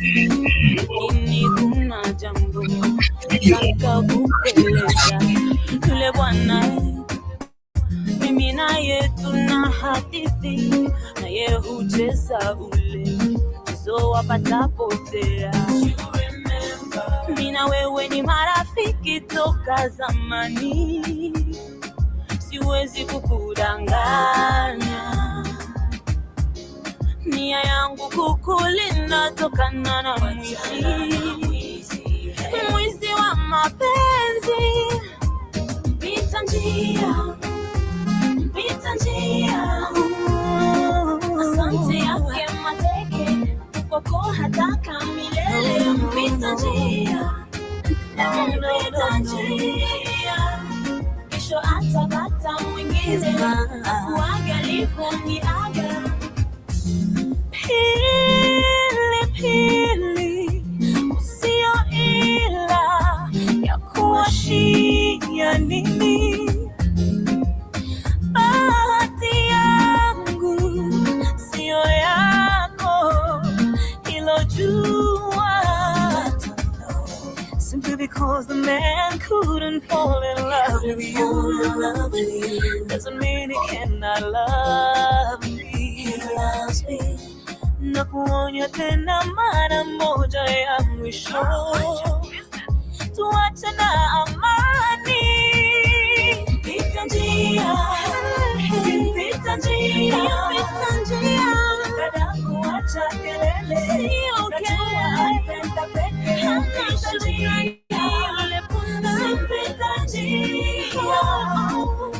Ini kuna jambo nataka kukueleza. Yule bwana mimi naye tuna hadithi, naye hucheza ule mchezo wapata potea. Mimi na wewe ni marafiki toka zamani, siwezi kukudanganya. Nia yangu kukulinda tokana na mwizi wa mapenzi. Pita njia, asante yake mateke, kwako hataka milele. Pita njia, kesho atapata mwingine, uangalifu ni aga. Pili, usio ila ya kuashia nini. Bahati yangu sio yako, hilo jua. Simply because the man couldn't fall in love with you doesn't mean he cannot love me. He loves me. Na kuonya tena mara moja ya mwisho, tuache na amani. Pita njia, kada kuacha kelele, sio kelele. Pita njia,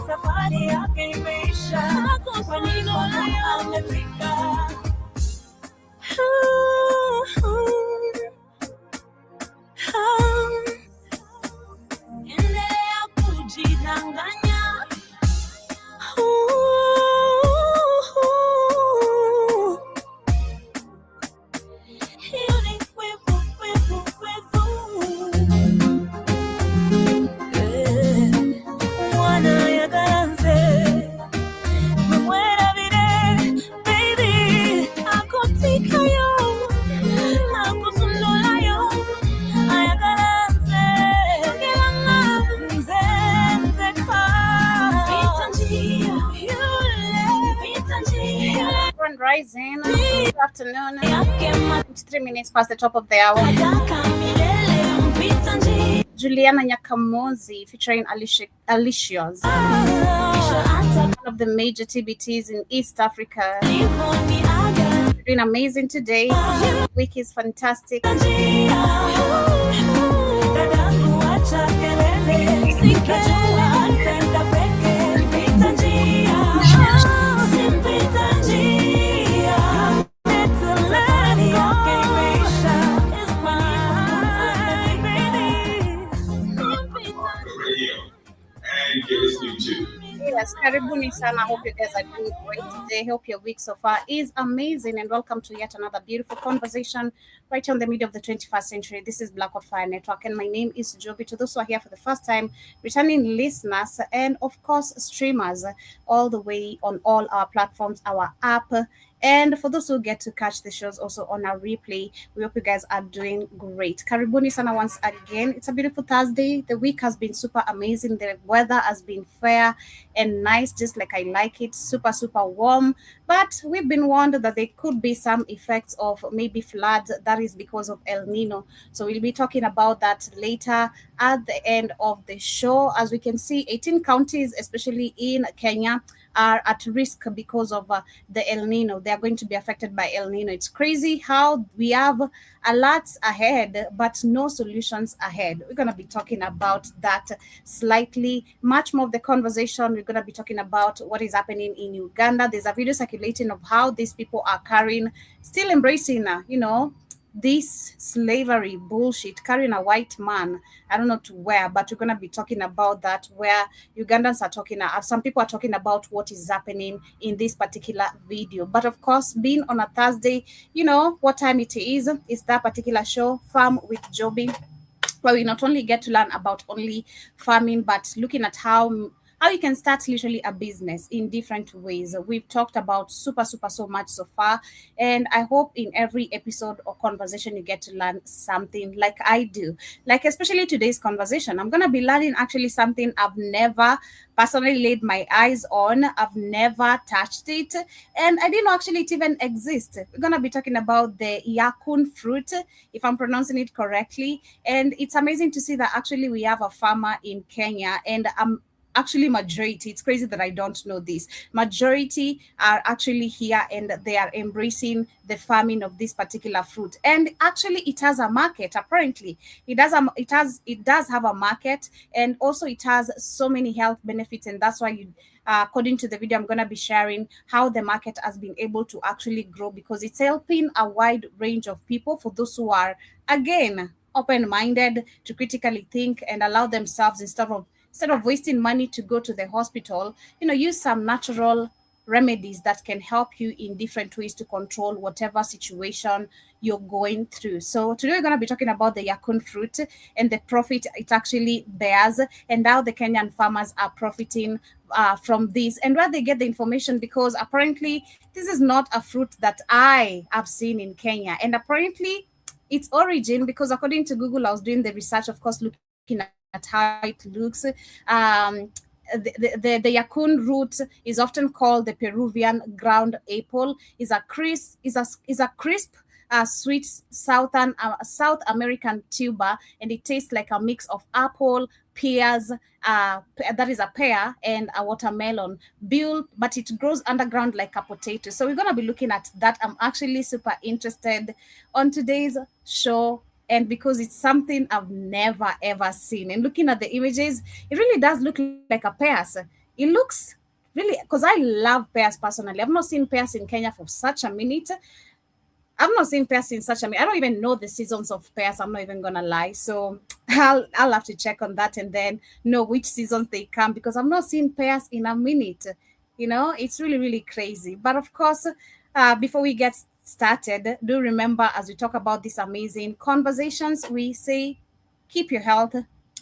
safari yake imeisha, kwa nini amefika. Endelea kujidanganya. Rising. Good afternoon. 3 minutes past the top of the hour. Juliana Nyakamozi featuring Alicia's. One of the major TBTs in East Africa. Doing amazing today. The week is fantastic. Yes, karibuni sana. I hope you guys are doing great today. Hope your week so far is amazing, and welcome to yet another beautiful conversation right on the middle of the 21st century. This is Black Fire Network, and my name is Joby. To those who are here for the first time, returning listeners, and of course streamers all the way on all our platforms, our app. And for those who get to catch the shows also on our replay, we hope you guys are doing great. Karibuni sana once again. It's a beautiful Thursday. The week has been super amazing. The weather has been fair and nice, just like I like it. Super, super warm. But we've been warned that there could be some effects of maybe floods. That is because of El Nino. So we'll be talking about that later at the end of the show. As we can see, 18 counties, especially in Kenya, are at risk because of the El Nino. They are going to be affected by El Nino. It's crazy how we have alerts ahead, but no solutions ahead. We're going to be talking about that slightly. Much more of the conversation, we're going to be talking about what is happening in Uganda. There's a video circulating of how these people are still embracing, this slavery bullshit, carrying a white man, I don't know to where, but we're going to be talking about that, where Ugandans are talking, some people are talking about what is happening in this particular video. But of course, being on a Thursday, what time it is that particular show, Farm with Joby, where we not only get to learn about only farming, but looking at how how you can start literally a business in different ways. We've talked about super so much so far, and I hope in every episode or conversation you get to learn something like I do. Like especially today's conversation, I'm gonna be learning actually something I've never personally laid my eyes on. I've never touched it, and I didn't know actually it even exists. We're gonna be talking about the Yacon fruit, if I'm pronouncing it correctly, and it's amazing to see that actually we have a farmer in Kenya, and actually majority, it's crazy that I don't know this, majority are actually here and they are embracing the farming of this particular fruit, and actually it has a market. Apparently it does have a market, and also it has so many health benefits, and that's why you according to the video I'm going to be sharing how the market has been able to actually grow, because it's helping a wide range of people, for those who are again open-minded to critically think and allow themselves, instead of wasting money to go to the hospital, use some natural remedies that can help you in different ways to control whatever situation you're going through. So today we're going to be talking about the Yacon fruit and the profit it actually bears, and how the Kenyan farmers are profiting from this, and where they get the information, because apparently this is not a fruit that I have seen in Kenya, and apparently its origin, because according to Google, I was doing the research, of course, looking at how it looks. The Yacon root is often called the Peruvian ground apple. Is a crisp, sweet South American tuber, and it tastes like a mix of apple, pears, that is a pear, and a watermelon. Built, but it grows underground like a potato. So we're gonna be looking at that. I'm actually super interested on today's show, and because it's something I've never ever seen. And looking at the images, it really does look like a pear. It looks really, because I love pears personally. I've not seen pears in Kenya for such a minute. I've not seen pears in such a minute. I don't even know the seasons of pears. I'm not even gonna lie. So I'll have to check on that and then know which seasons they come, because I've not seen pears in a minute. It's really crazy. But of course, before we get started, do remember, as we talk about these amazing conversations, we say keep your health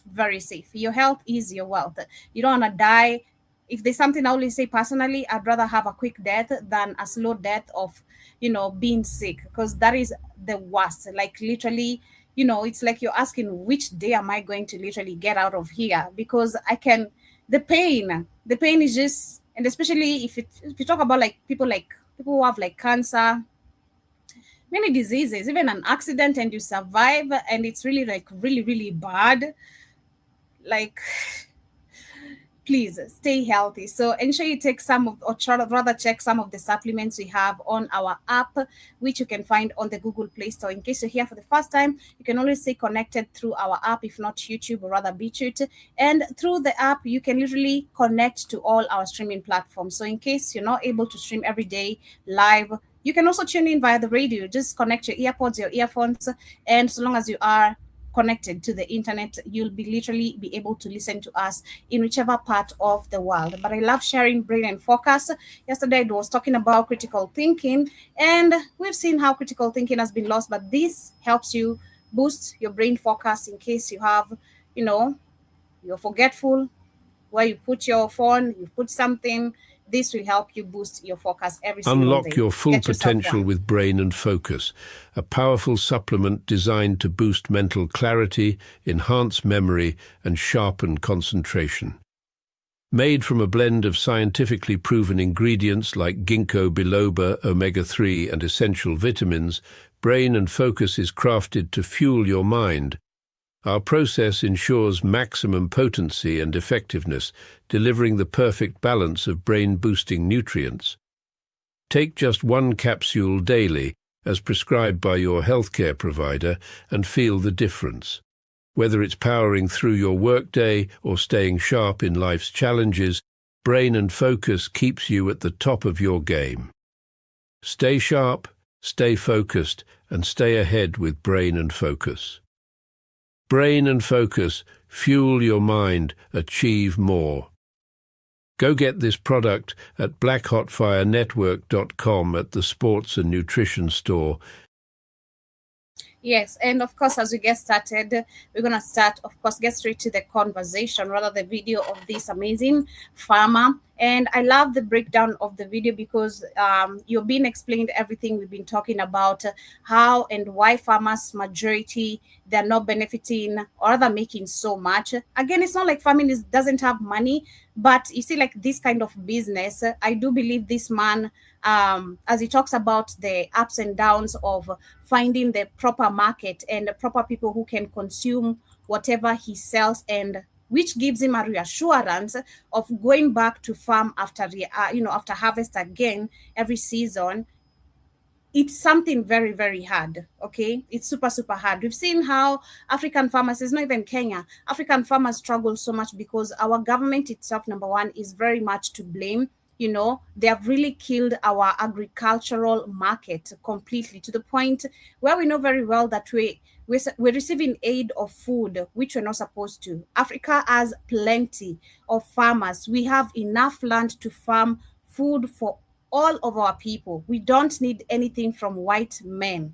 very safe. Your health is your wealth. You don't want to die. If there's something I always say personally, I'd rather have a quick death than a slow death of, being sick, because that is the worst. Like literally, it's like you're asking, which day am I going to literally get out of here? Because the pain is just, and especially if you talk about like people who have like cancer, many diseases, even an accident, and you survive, and it's really like really bad. Like, please stay healthy. So ensure you take some of, or try, rather check some of the supplements we have on our app, which you can find on the Google Play Store. In case you're here for the first time, you can always stay connected through our app, if not YouTube, or rather BitChute. And through the app, you can literally connect to all our streaming platforms. So in case you're not able to stream every day live, you can also tune in via the radio. Just connect your earpods, your earphones, and so long as you are connected to the internet, you'll be literally be able to listen to us in whichever part of the world. But I love sharing brain and focus. Yesterday I was talking about critical thinking, and we've seen how critical thinking has been lost, but this helps you boost your brain focus in case you have, you're forgetful, where you put your phone, you put something. This will help you boost your focus every single day. Unlock your full potential with Brain and Focus, a powerful supplement designed to boost mental clarity, enhance memory, and sharpen concentration. Made from a blend of scientifically proven ingredients like ginkgo biloba, omega-3, and essential vitamins, Brain and Focus is crafted to fuel your mind. Our process ensures maximum potency and effectiveness, delivering the perfect balance of brain-boosting nutrients. Take just one capsule daily, as prescribed by your healthcare provider, and feel the difference. Whether it's powering through your workday or staying sharp in life's challenges, Brain and Focus keeps you at the top of your game. Stay sharp, stay focused, and stay ahead with Brain and Focus. Brain and Focus, fuel your mind, achieve more. Go get this product at blackhotfirenetwork.com at the Sports and Nutrition Store. Yes, and of course, as we get started, we're gonna start, of course, get straight to the conversation, rather the video of this amazing farmer. And I love the breakdown of the video because you've been explained everything we've been talking about, how and why farmers majority they're not benefiting or they're making so much. Again, it's not like farming doesn't have money, but you see, like this kind of business, I do believe this man, as he talks about the ups and downs of finding the proper market and the proper people who can consume whatever he sells, and which gives him a reassurance of going back to farm after after harvest again every season. It's something very, very hard. Okay, it's super, super hard. We've seen how African farmers, it's not even Kenya, African farmers struggle so much because our government itself, number one, is very much to blame. They have really killed our agricultural market completely, to the point where we know very well that we're receiving aid of food which we're not supposed to. Africa has plenty of farmers. We have enough land to farm food for all of our people. We don't need anything from white men.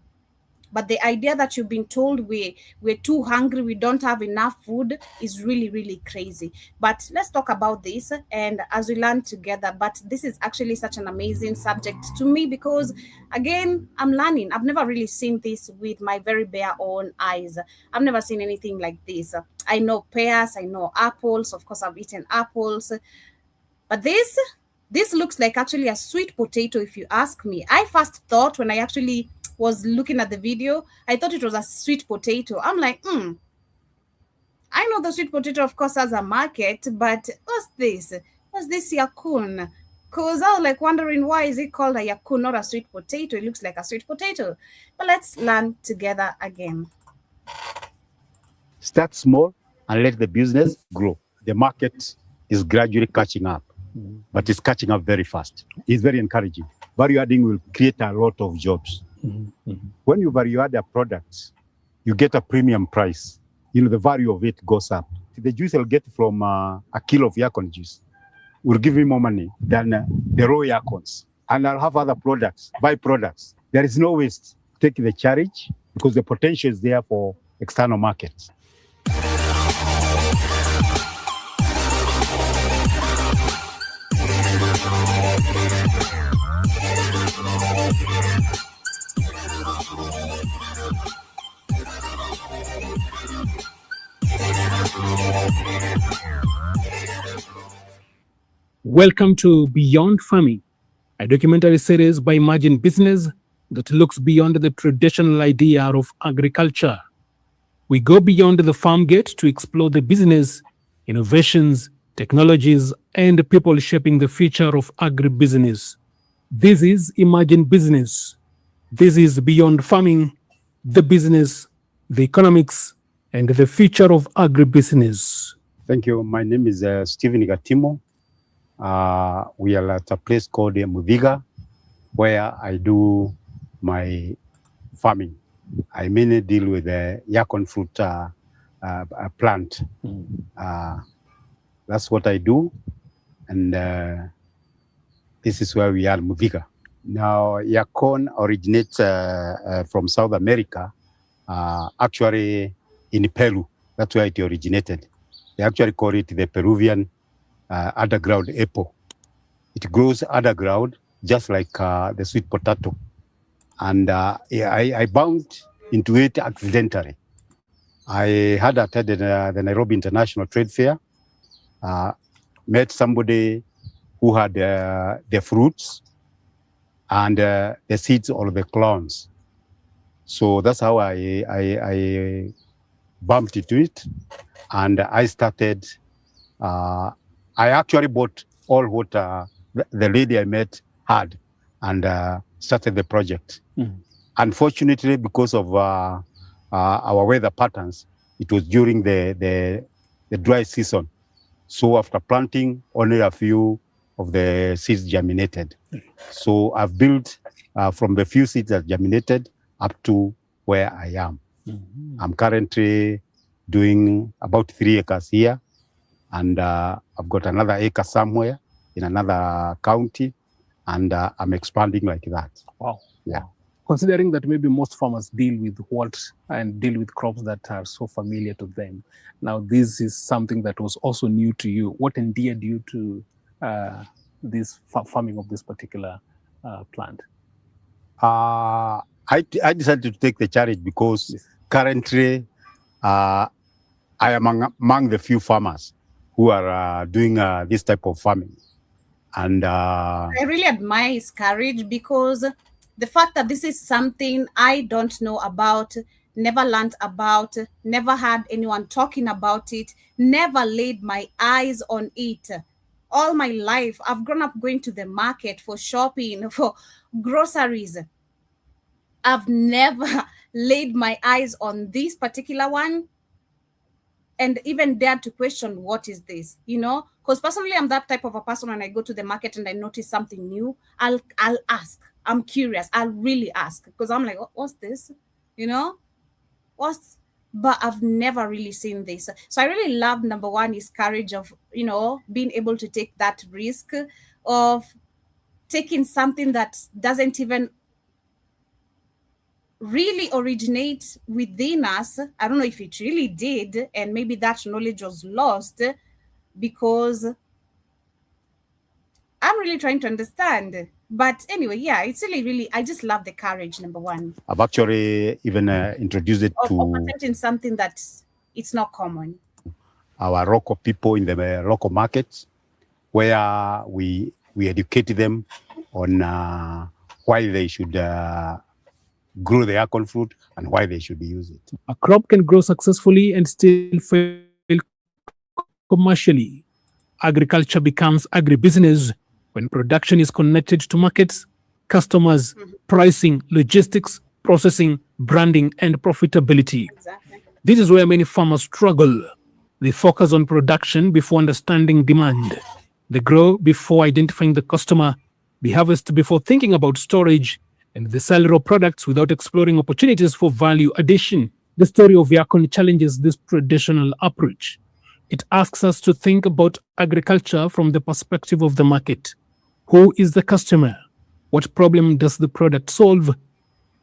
But the idea that you've been told we're too hungry, we don't have enough food is really, really crazy. But let's talk about this and as we learn together. But this is actually such an amazing subject to me because, again, I'm learning. I've never really seen this with my very bare own eyes. I've never seen anything like this. I know pears, I know apples. Of course, I've eaten apples. But this looks like actually a sweet potato, if you ask me. I first thought when I actually was looking at the video, I thought it was a sweet potato. I'm like, I know the sweet potato, of course, has a market, but what's this? What's this Yacon? Because I was like wondering, why is it called a Yacon, not a sweet potato? It looks like a sweet potato. But let's learn together again. Start small and let the business grow. The market is gradually catching up, but it's catching up very fast. It's very encouraging. Value adding will create a lot of jobs. When you value add a product, you get a premium price. The value of it goes up. The juice I'll get from a kilo of Yacon juice will give me more money than the raw Yacons. And I'll have other products, byproducts. There is no waste. Take the charge because the potential is there for external markets. Welcome to Beyond Farming, a documentary series by Imagine Business that looks beyond the traditional idea of agriculture. We go beyond the farm gate to explore the business, innovations, technologies, and people shaping the future of agribusiness. This is Imagine Business. This is Beyond Farming, the business, the economics, and the future of agribusiness. Thank you. My name is Stephen Gatimo. We are at a place called Muviga, where I do my farming. I mainly deal with the Yacon fruit plant. That's what I do. And this is where we are, Muviga. Now, Yacon originates from South America, actually in Peru. That's where it originated. They actually call it the Peruvian underground apple. It grows underground, just like the sweet potato. And I bounced into it accidentally. I had attended the Nairobi International Trade Fair, met somebody who had the fruits and the seeds or the clones. So that's how I bumped into it, and I started. I actually bought all what the lady I met had, and started the project. Unfortunately, because of our weather patterns, it was during the dry season. So after planting, only a few of the seeds germinated. So I've built from the few seeds that germinated up to where I am. I'm currently doing about 3 acres here, and I've got another acre somewhere in another county, and I'm expanding like that. Wow. Yeah. considering that maybe most farmers deal with crops that are so familiar to them. Now, this is something that was also new to you. What endeared you to this farming of this particular plant? I decided to take the challenge because currently I am among the few farmers who are doing this type of farming. And I really admire his courage, because the fact that this is something I don't know about, never learned about, never had anyone talking about it, never laid my eyes on it. All my life, I've grown up going to the market for shopping, for groceries. I've never laid my eyes on this particular one and even dared to question, what is this? Because personally, I'm that type of a person. When I go to the market and I notice something new, I'll ask. I'm curious. I'll really ask, because I'm like, what's this? But I've never really seen this. So I really love, number one, his courage of, being able to take that risk of taking something that doesn't even really originate within us. I don't know if it really did, and maybe that knowledge was lost, because I'm really trying to understand. But anyway, yeah, it's really, I just love the courage, number one. I've actually even introduced it to patenting something that it's not common. Our local people in the local markets, where we educate them on why they should grow the Yacon fruit and why they should use it. A crop can grow successfully and still fail commercially. Agriculture becomes agribusiness when production is connected to markets, customers, pricing, logistics, processing, branding, and profitability. Exactly. This is where many farmers struggle. They focus on production before understanding demand. They grow before identifying the customer. They harvest before thinking about storage, and they sell raw products without exploring opportunities for value addition. The story of Yacon challenges this traditional approach. It asks us to think about agriculture from the perspective of the market. Who is the customer? What problem does the product solve?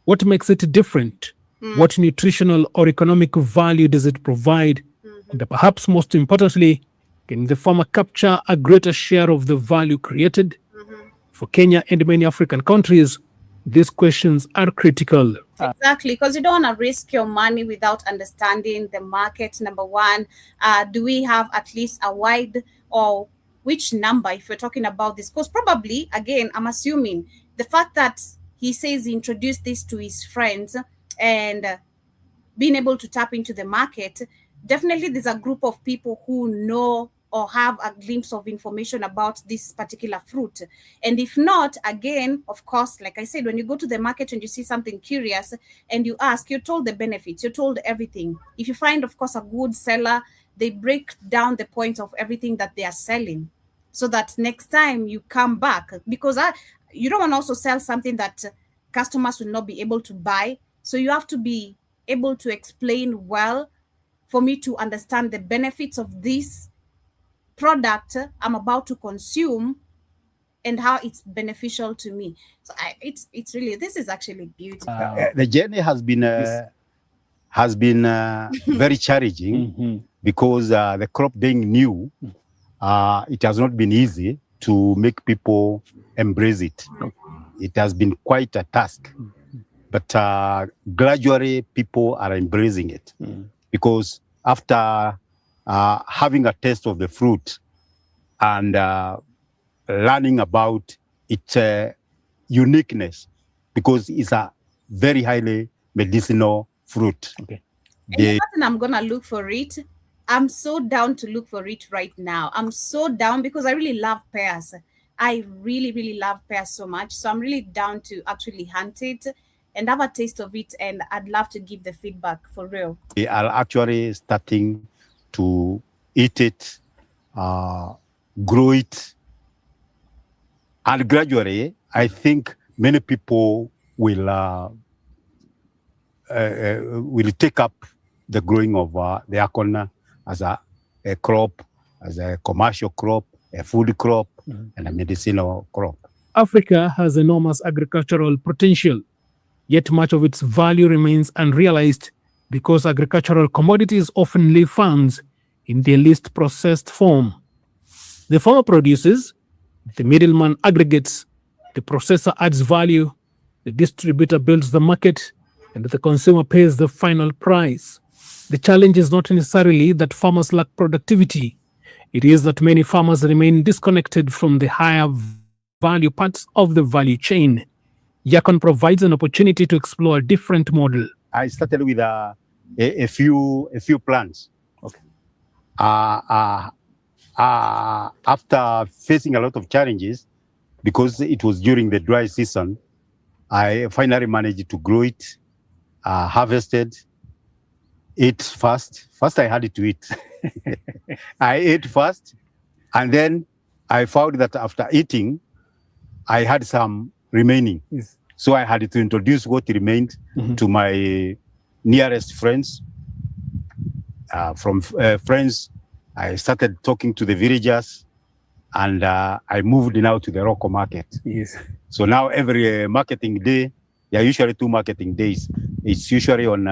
What makes it different? What nutritional or economic value does it provide? And perhaps most importantly, can the farmer capture a greater share of the value created? For Kenya and many African countries, these questions are critical. Exactly, because you don't want to risk your money without understanding the market, number one. Do we have at least a wide, or which number, if we're talking about this? Because probably, again, I'm assuming the fact that he says he introduced this to his friends and being able to tap into the market, definitely there's a group of people who know or have a glimpse of information about this particular fruit. And if not, again, of course, like I said, when you go to the market and you see something curious and you ask, you're told the benefits, you're told everything. If you find, of course, a good seller, they break down the points of everything that they are selling, so that next time you come back, because you don't want to also sell something that customers will not be able to buy. So you have to be able to explain well for me to understand the benefits of this product I'm about to consume and how it's beneficial to me. So it's really, this is actually beautiful. The journey has been very challenging because the crop being new, it has not been easy to make people embrace it. It has been quite a task, but gradually people are embracing it because after having a taste of the fruit and learning about its uniqueness, because it's a very highly medicinal fruit. Okay. And I'm gonna look for it. I'm so down to look for it right now. I'm so down because I really love pears. I really, really love pears so much. So I'm really down to actually hunt it and have a taste of it. And I'd love to give the feedback for real. We are actually starting to eat it, grow it. And gradually, I think many people will take up the growing of the Yacon as a crop, as a commercial crop, a food crop, and a medicinal crop. Africa has enormous agricultural potential. yet much of its value remains unrealized because agricultural commodities often leave farms in their least processed form. The farmer produces, the middleman aggregates, the processor adds value, the distributor builds the market, and the consumer pays the final price. The challenge is not necessarily that farmers lack productivity. It is that many farmers remain disconnected from the higher value parts of the value chain. Yacon provides an opportunity to explore a different model. I started with a few plants. Okay. After facing a lot of challenges, because it was during the dry season, I finally managed to grow it, harvested, ate first. First, I had to eat. I ate first, and then I found that after eating, I had some remaining. Yes. So I had to introduce what remained to my nearest friends. From friends, I started talking to the villagers, and I moved now to the local market. Yes. So now every marketing day, there are usually 2 marketing days. It's usually on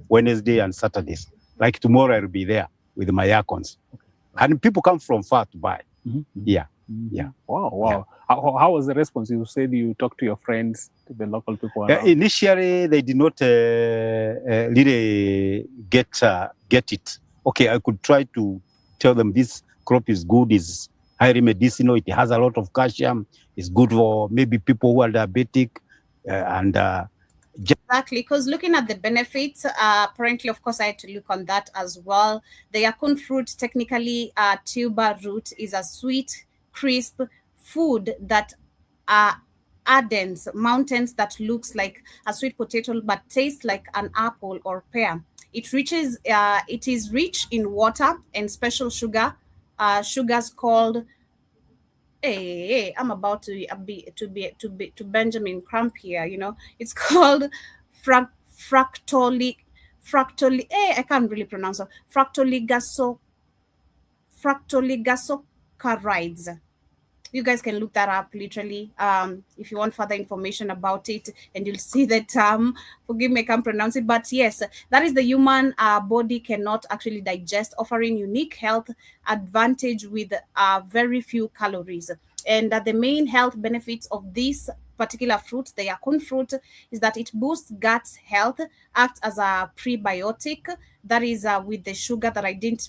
Wednesday and Saturdays. Like tomorrow, I'll be there with my Yacons. And people come from far to buy. Yeah. Yeah. Wow. Yeah. How was the response? You said you talked to your friends, to the local people. Initially, they did not really get it. Okay, I could try to tell them this crop is good, is highly medicinal, it has a lot of calcium, it's good for maybe people who are diabetic, Exactly, because looking at the benefits, apparently, of course, I had to look on that as well. The Yacon fruit, technically, tuber root, is a sweet, crisp food that ardens mountains that looks like a sweet potato but tastes like an apple or pear. It is rich in water and special sugars called. Hey, I'm about to Benjamin Crump here. It's called fractoli. I can't really pronounce it. Fractoligosaccharides. You guys can look that up literally if you want further information about it, and you'll see the term. Forgive me, I can't pronounce it, but yes, that is the human body cannot actually digest, offering unique health advantage with very few calories. And the main health benefits of this particular fruit, the Yacon fruit, is that it boosts gut health, acts as a prebiotic, that is with the sugar that I didn't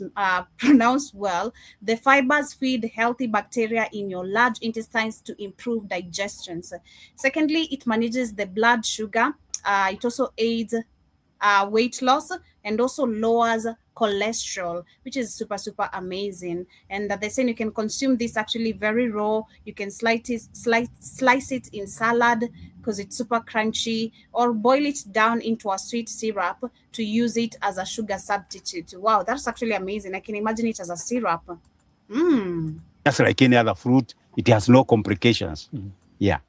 pronounce well. The fibers feed healthy bacteria in your large intestines to improve digestions. Secondly, it manages the blood sugar. It also aids weight loss and also lowers cholesterol, which is super amazing. And they say you can consume this actually very raw. You can slice it in salad because it's super crunchy, or boil it down into a sweet syrup to use it as a sugar substitute. Wow, that's actually amazing. I can imagine it as a syrup. Just like any other fruit, it has no complications. Yeah.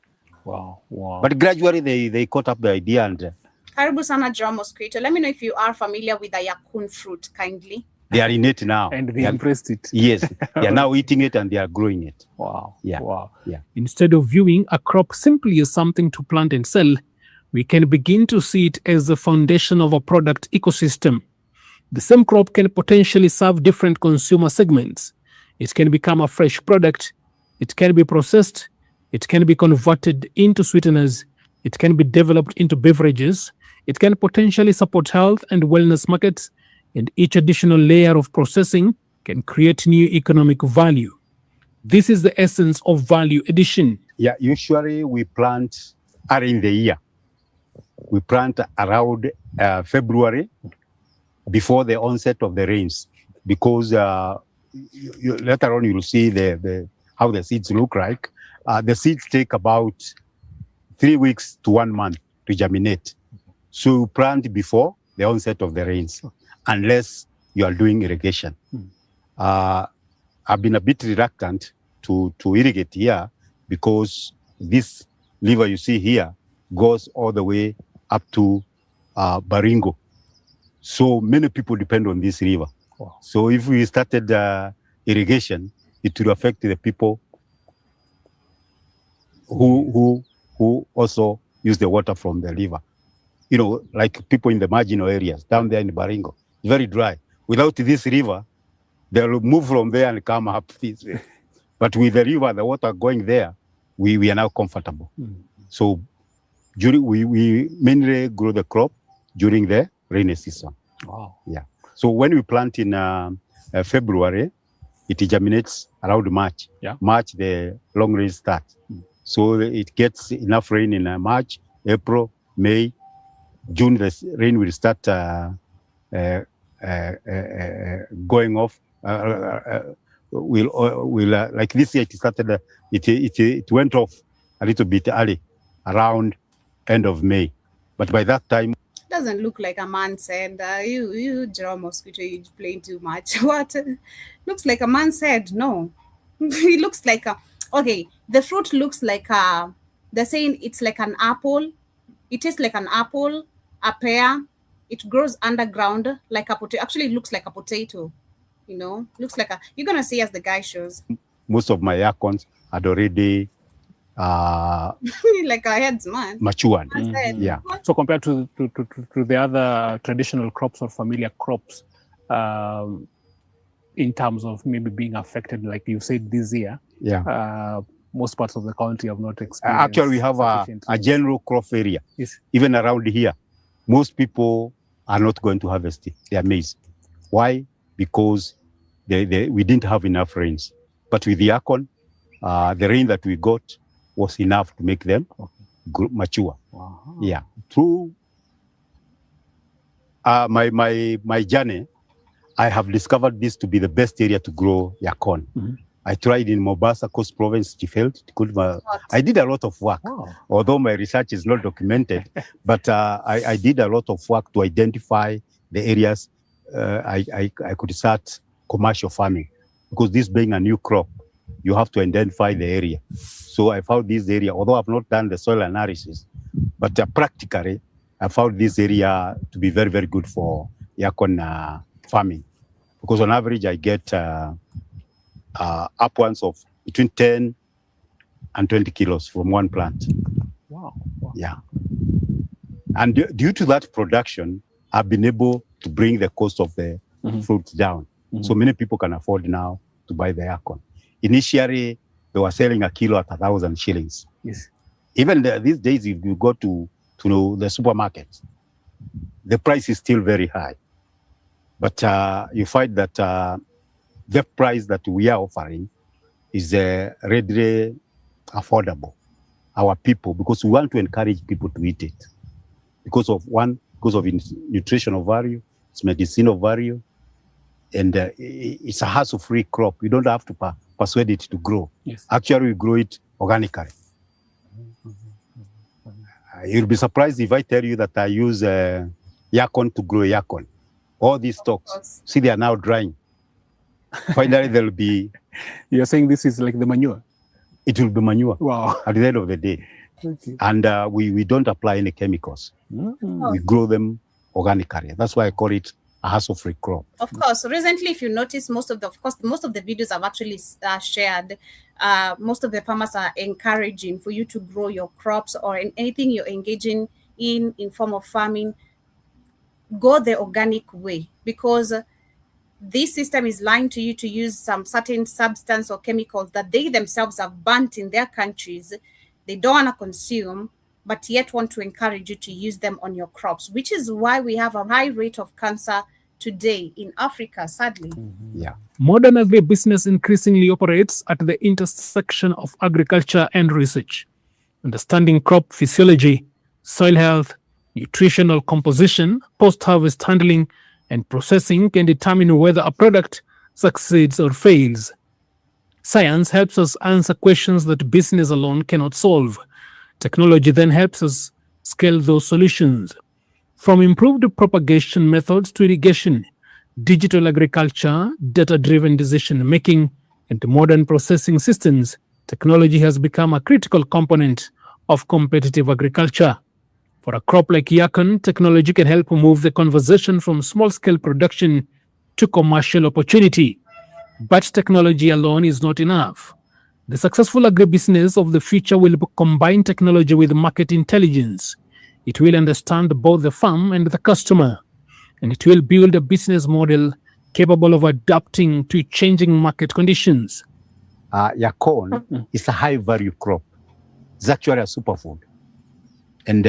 Wow. But gradually they caught up the idea and Karibu sana Joa Mosquito. Let me know if you are familiar with the Yacon fruit, kindly. They are in it now. And they embraced it. Yes. They are now eating it and they are growing it. Wow. Yeah. Wow. Yeah. Instead of viewing a crop simply as something to plant and sell, we can begin to see it as the foundation of a product ecosystem. The same crop can potentially serve different consumer segments. It can become a fresh product. It can be processed. It can be converted into sweeteners. It can be developed into beverages. It can potentially support health and wellness markets, and each additional layer of processing can create new economic value. This is the essence of value addition. Yeah, usually we plant early in the year. We plant around February, before the onset of the rains, because later on you'll see how the seeds look like. The seeds take about 3 weeks to 1 month to germinate. So you plant before the onset of the rains, unless you are doing irrigation. I've been a bit reluctant to irrigate here because this river you see here goes all the way up to Baringo. So many people depend on this river. Wow. So if we started irrigation, it would affect the people who also use the water from the river. like people in the marginal areas down there in Baringo. It's very dry. Without this river, they'll move from there and come up this way. But with the river, the water going there, we are now comfortable. So we mainly grow the crop during the rainy season. Wow. Yeah. So when we plant in February, it germinates around March. Yeah. March, the long rain starts. So it gets enough rain in March, April, May, June. The rain will start going off. Like this year, it started. It went off a little bit early, around end of May. But by that time, Doesn't look like a man said. You draw mosquito. You playing too much. What? Looks like a man said. No, it looks like a. Okay, the fruit looks like a. They're saying it's like an apple. It tastes like an apple, a pear. It grows underground like a potato. Actually, it looks like a potato. Looks like a. You're gonna see as the guy shows. most of my Yacons had already Like our heads, man. matured. I said, Yeah. what? So compared to the other traditional crops or familiar crops, in terms of maybe being affected, like you said this year, Yeah. most parts of the country have not experienced. Actually, we have a sufficient- general crop area. Yes. Even around here, most people are not going to harvest their maize. Why? Because we didn't have enough rains. But with the Yacon, the rain that we got was enough to make them mature. Wow. Yeah. Through my journey, I have discovered this to be the best area to grow Yacon. Mhm. I tried in Mombasa, Coast Province, I did a lot of work. Wow. Although my research is not documented, but I did a lot of work to identify the areas I could start commercial farming. Because this being a new crop, you have to identify the area. So I found this area, although I've not done the soil analysis, but practically, I found this area to be very, very good for Yacon farming. Because on average, I get upwards of between 10 and 20 kilos from one plant. Wow. Wow. Yeah. And due to that production, I've been able to bring the cost of the fruit down. So many people can afford now to buy the Yacon. Initially, they were selling a kilo at 1,000 shillings. Yes. Even these days, if you go to the supermarket, the price is still very high. But you find that the price that we are offering is readily affordable. Our people, because we want to encourage people to eat it. Because of its nutritional value, its medicinal value, and it's a hassle-free crop. You don't have to persuade it to grow. Yes. Actually, we grow it organically. You'll be surprised if I tell you that I use Yacon to grow Yacon. All these stalks, see, they are now drying. Finally, there'll be. You're saying this is like the manure? It will be manure Wow. at the end of the day. Okay. And we don't apply any chemicals. We grow them organically. That's why I call it a hassle-free crop. Of course. Recently, if you notice, most of the videos I've actually shared, most of the farmers are encouraging for you to grow your crops or in anything you're engaging in form of farming, go the organic way, because this system is lying to you to use some certain substance or chemicals that they themselves have banned in their countries. They don't want to consume, but yet want to encourage you to use them on your crops, which is why we have a high rate of cancer today in Africa, sadly. Yeah. Modern agribusiness increasingly operates at the intersection of agriculture and research. Understanding crop physiology, soil health, nutritional composition, post-harvest handling, and processing can determine whether a product succeeds or fails. Science helps us answer questions that business alone cannot solve. Technology then helps us scale those solutions. From improved propagation methods to irrigation, digital agriculture, data-driven decision-making, and modern processing systems, technology has become a critical component of competitive agriculture. For a crop like Yacon, technology can help move the conversation from small-scale production to commercial opportunity. But technology alone is not enough. The successful agribusiness of the future will combine technology with market intelligence, It will understand both the farm and the customer, and it will build a business model capable of adapting to changing market conditions. Yacon is a high value crop. It's actually a superfood. And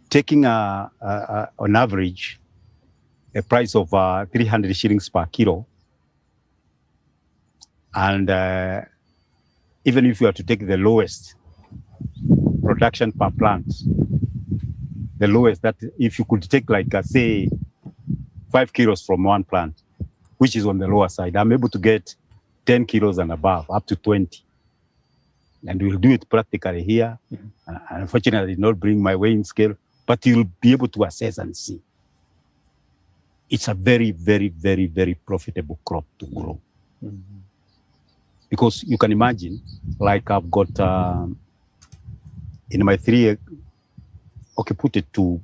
taking on average a price of 300 shillings per kilo, and even if you are to take the lowest production per plant, the lowest, that if you could take like say 5 kilos from one plant, which is on the lower side, I'm able to get 10 kilos and above, up to 20. And we'll do it practically here. And unfortunately, I did not bring my weighing scale, but you'll be able to assess and see. It's a very, very, very, very profitable crop to grow. Because you can imagine, like I've got in my 3 okay, put it to,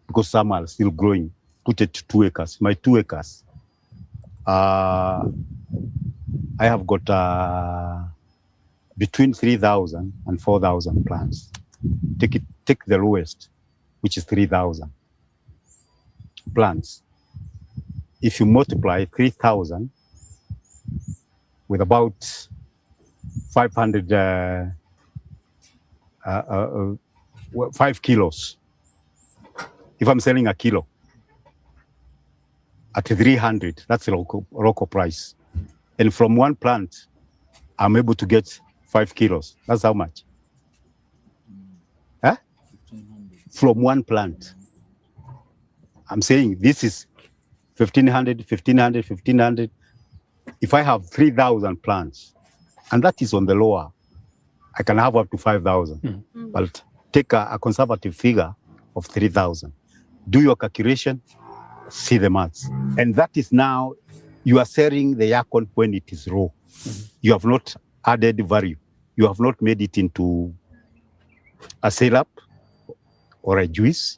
because some are still growing, put it to 2 acres. My 2 acres, I have got between 3,000 and 4,000 plants. Take the lowest, which is 3,000 plants. If you multiply 3,000 with about 500, 5 kilos. If I'm selling a kilo at 300, that's a local price. And from one plant, I'm able to get 5 kilos. That's how much? Huh? From one plant. I'm saying this is 1,500, 1,500, 1,500. If I have 3,000 plants, and that is on the lower, I can have up to 5,000. But take a conservative figure of 3,000. Do your calculation, see the maths. And that is now, you are selling the Yacon when it is raw. You have not added value. You have not made it into a syrup or a juice.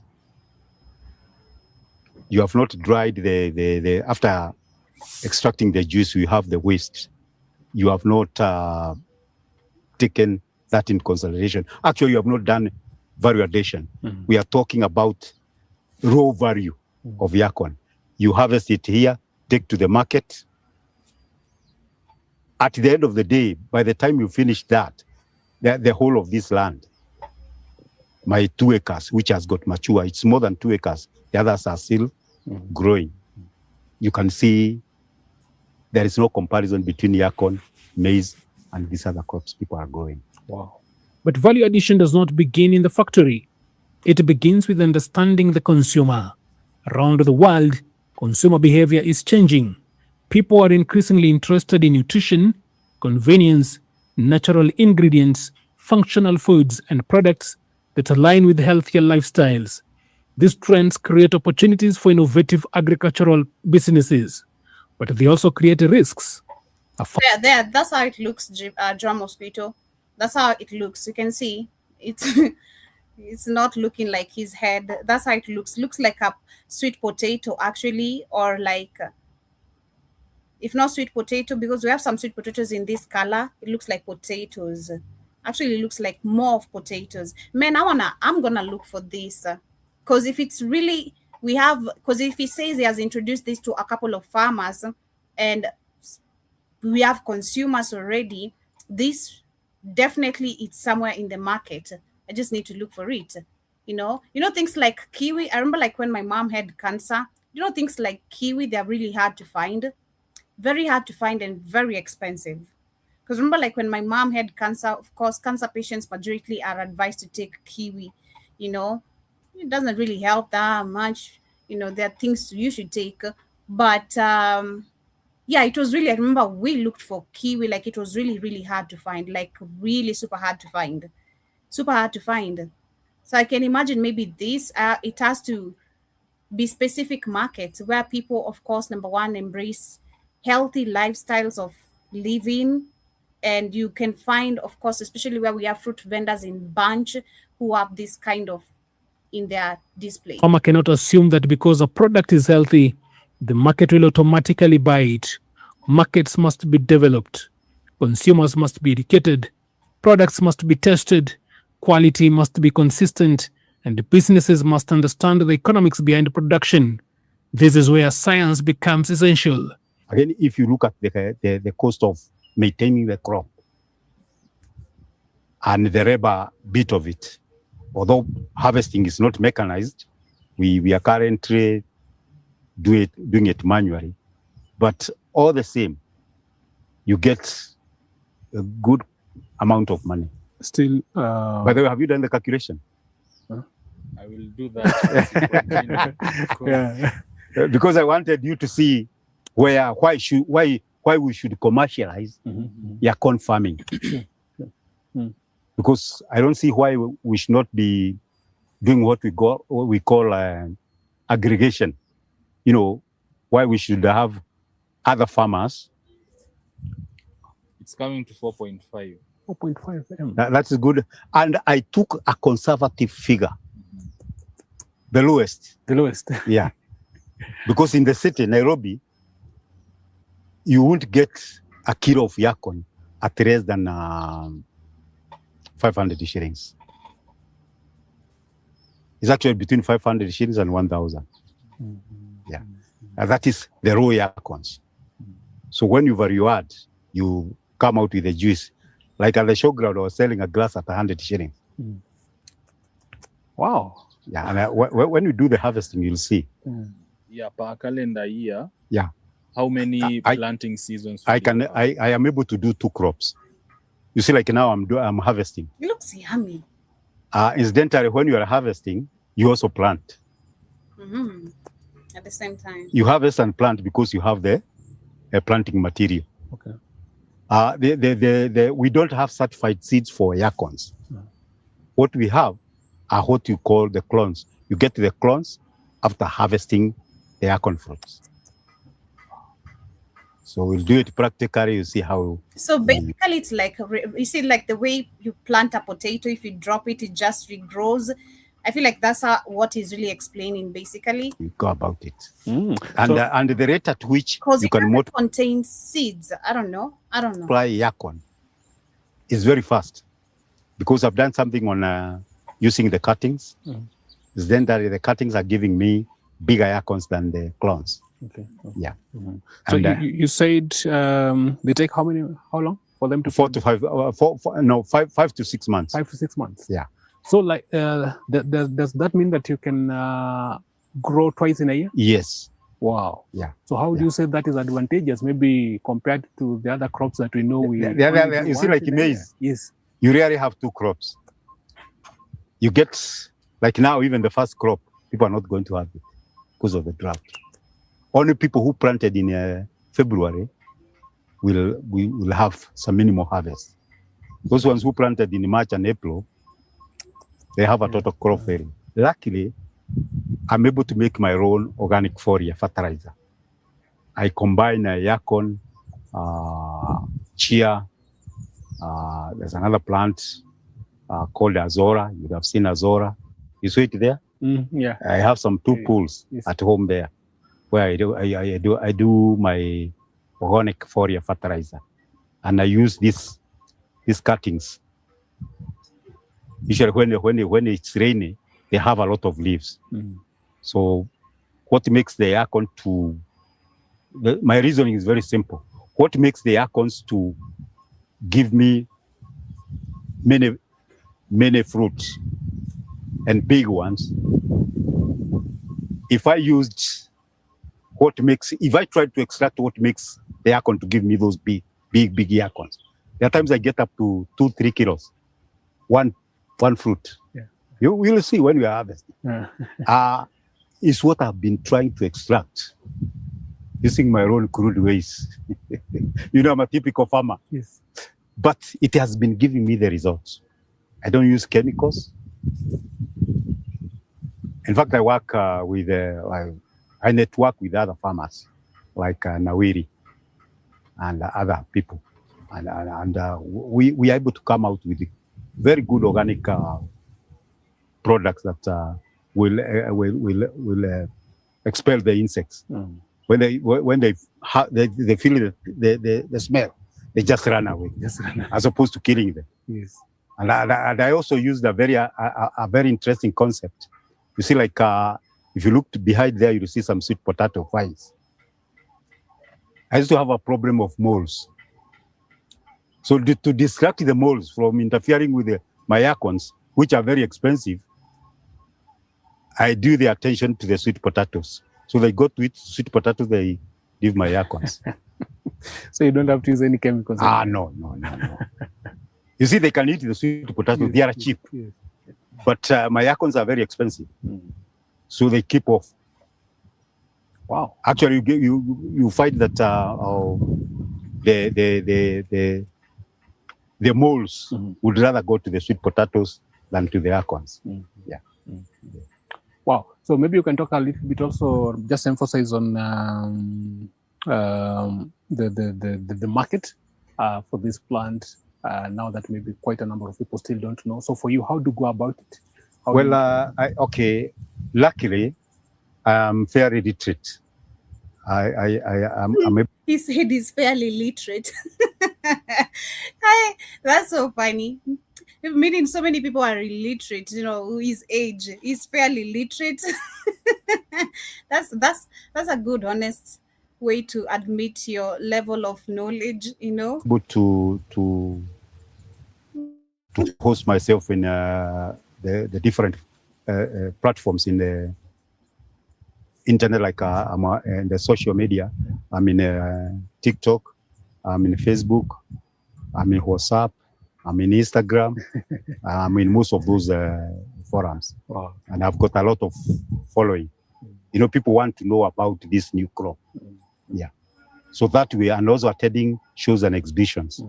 You have not dried the after extracting the juice, you have the waste. You have not taken that in consideration. Actually, you have not done value addition. We are talking about raw value of Yacon. You harvest it here, take to the market. At the end of the day, by the time you finish that, the whole of this land, my 2 acres, which has got mature, it's more than 2 acres. The others are still growing. You can see there is no comparison between Yacon, maize, and these other crops people are growing. Wow. But value addition does not begin in the factory. It begins with understanding the consumer. Around the world, consumer behavior is changing. People are increasingly interested in nutrition, convenience, natural ingredients, functional foods, and products that align with healthier lifestyles. These trends create opportunities for innovative agricultural businesses, but they also create risks. There, that's how it looks, Drum Mosquito. That's how it looks. You can see it's it's not looking like his head. That's how it looks. Looks like a sweet potato, actually, or like, if not sweet potato, because we have some sweet potatoes in this color. It looks like potatoes. Actually, it looks like more of potatoes. Man, I'm gonna look for this, because if it's really, because if he says he has introduced this to a couple of farmers, and we have consumers already, this definitely it's somewhere in the market. I just need to look for it. You know things like kiwi. I remember, like, when my mom had cancer, things like kiwi, they're really hard to find, very hard to find, and very expensive. Because remember, like, when my mom had cancer, of course, cancer patients majority are advised to take kiwi. It doesn't really help that much. There are things you should take, but yeah, it was really, I remember we looked for kiwi, like, it was really, really hard to find, like, really super hard to find. So I can imagine maybe this, it has to be specific markets where people, of course, number one, embrace healthy lifestyles of living. And you can find, of course, especially where we have fruit vendors in bunch who have this kind of in their display. Farmer cannot assume that because a product is healthy, the market will automatically buy it. Markets must be developed. Consumers must be educated. Products must be tested. Quality must be consistent. and the businesses must understand the economics behind production. This is where science becomes essential. Again, if you look at the cost of maintaining the crop and the labor bit of it, although harvesting is not mechanized, we are currently doing it manually, but all the same, you get a good amount of money. Still, By the way, have you done the calculation? I will do that. yeah. Because I wanted you to see why we should commercialize Yacon farming. Because I don't see why we should not be doing what we call aggregation. You know, why we should have other farmers. It's coming to 4.5. 4.5 M. That's good. And I took a conservative figure, the lowest. The lowest. Yeah. Because in the city, Nairobi, you won't get a kilo of Yacon at less than 500 shillings. It's actually between 500 shillings and 1,000. Yeah. And that is the raw Yacons. So when you value add, you come out with a juice. Like at the showground, I was selling a glass at 100 shillings. Wow. Yeah. And when you do the harvesting, you'll see. Yeah, per calendar year. Yeah. How many planting seasons? I am able to do 2 crops. You see, like now I'm harvesting. It looks yummy. Incidentally, when you are harvesting, you also plant. At the same time. You harvest and plant because you have the planting material. Okay. We don't have certified seeds for Yacons. What we have are what you call the clones. You get the clones after harvesting the Yacon fruits. So we'll do it practically. You see how. So basically, it's like you see, like the way you plant a potato. If you drop it, it just regrows. I feel like that's what he's really explaining. Basically, we go about it, and the rate at which you can contain seeds. I don't know. Apply Yacon is very fast because I've done something on using the cuttings. Then the cuttings are giving me bigger Yacons than the clones. Okay. Yeah. So you said they take how long for them to 4 to 5 5 to 6 months. 5 to 6 months. Yeah. So like does that mean that you can grow twice in a year? Yes. Wow. Yeah. So how do you say that is advantageous, maybe compared to the other crops that we know you see, like maize. Yes. You rarely have 2 crops. You get like now, even the first crop, people are not going to have it because of the drought. Only people who planted in February will have some minimal harvest. Those ones who planted in March and April, they have a total crop failure. Luckily, I'm able to make my own organic foliar fertilizer. I combine Yacon, chia. There's another plant called Azora. You would have seen Azora. You see it there? Yeah. I have some 2 pools at home there, where I do my organic foliar fertilizer, and I use these cuttings. Usually when it's rainy, they have a lot of leaves. So what makes the Yacon my reasoning is very simple. What makes the Yacons to give me many fruits and big ones? If I tried to extract what makes the Yacon to give me those big Yacons, there are times I get up to 2-3 kilos, one fruit. Yeah. You will see when we are harvesting. It's what I've been trying to extract using my own crude ways. I'm a typical farmer. Yes. But it has been giving me the results. I don't use chemicals. In fact, I work I network with other farmers like Nawiri and other people, and we are able to come out with very good organic products that will expel the insects. When they feel the smell, they just run away, as opposed to killing them. Yes. And I also used a very interesting concept. You see, like if you look behind there, you'll see some sweet potato vines. I used to have a problem of moles. So to distract the moles from interfering with my Yacons, which are very expensive, I do the attention to the sweet potatoes. So they go to eat sweet potatoes, they leave my Yacons. So you don't have to use any chemicals. No. You see, they can eat the sweet potatoes. Yes, They are cheap. yes. But my Yacons are very expensive. So they keep off. Wow. Actually, you find that the moles would rather go to the sweet potatoes than to the Yacons. Yeah. Wow. So maybe you can talk a little bit also, just emphasize on the market for this plant. Now that maybe quite a number of people still don't know. So for you, how do you go about it? Okay. Luckily, I'm fairly literate. I'm He said he's fairly literate. That's so funny. Meaning so many people are illiterate, his age is fairly literate. That's a good, honest way to admit your level of knowledge, able to host myself in the different platforms in the internet, like I'm in the social media. I'm in TikTok, I'm in Facebook, I'm in WhatsApp, I'm in Instagram. I'm in most of those forums. Wow. And I've got a lot of following. People want to know about this new crop. Yeah. So that way, and also attending shows and exhibitions.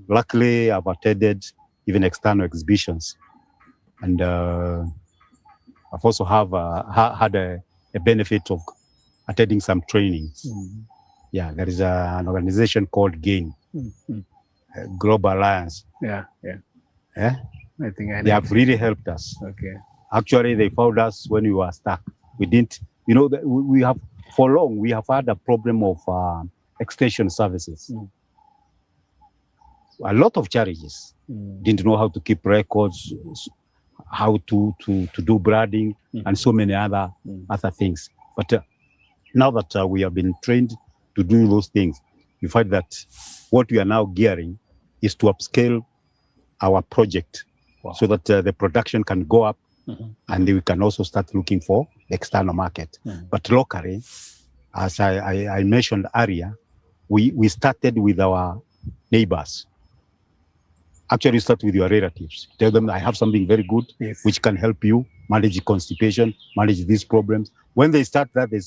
Luckily, I've attended even external exhibitions. And I've also had a benefit of attending some trainings. Yeah, there is an organization called GAIN, Global Alliance. Yeah. I think they have really helped us. Okay. Actually, they found us when we were stuck. We didn't, we have, for long, we have had a problem of extension services. A lot of charities didn't know how to keep records, how to do branding, and so many other things. But now that we have been trained to do those things, you find that what we are now gearing is to upscale our project. Wow. So that the production can go up, and we can also start looking for the external market. But locally, as I mentioned earlier, we started with our neighbors. Actually, start with your relatives. Tell them, I have something very good, which can help you manage constipation, manage these problems. When they start that, they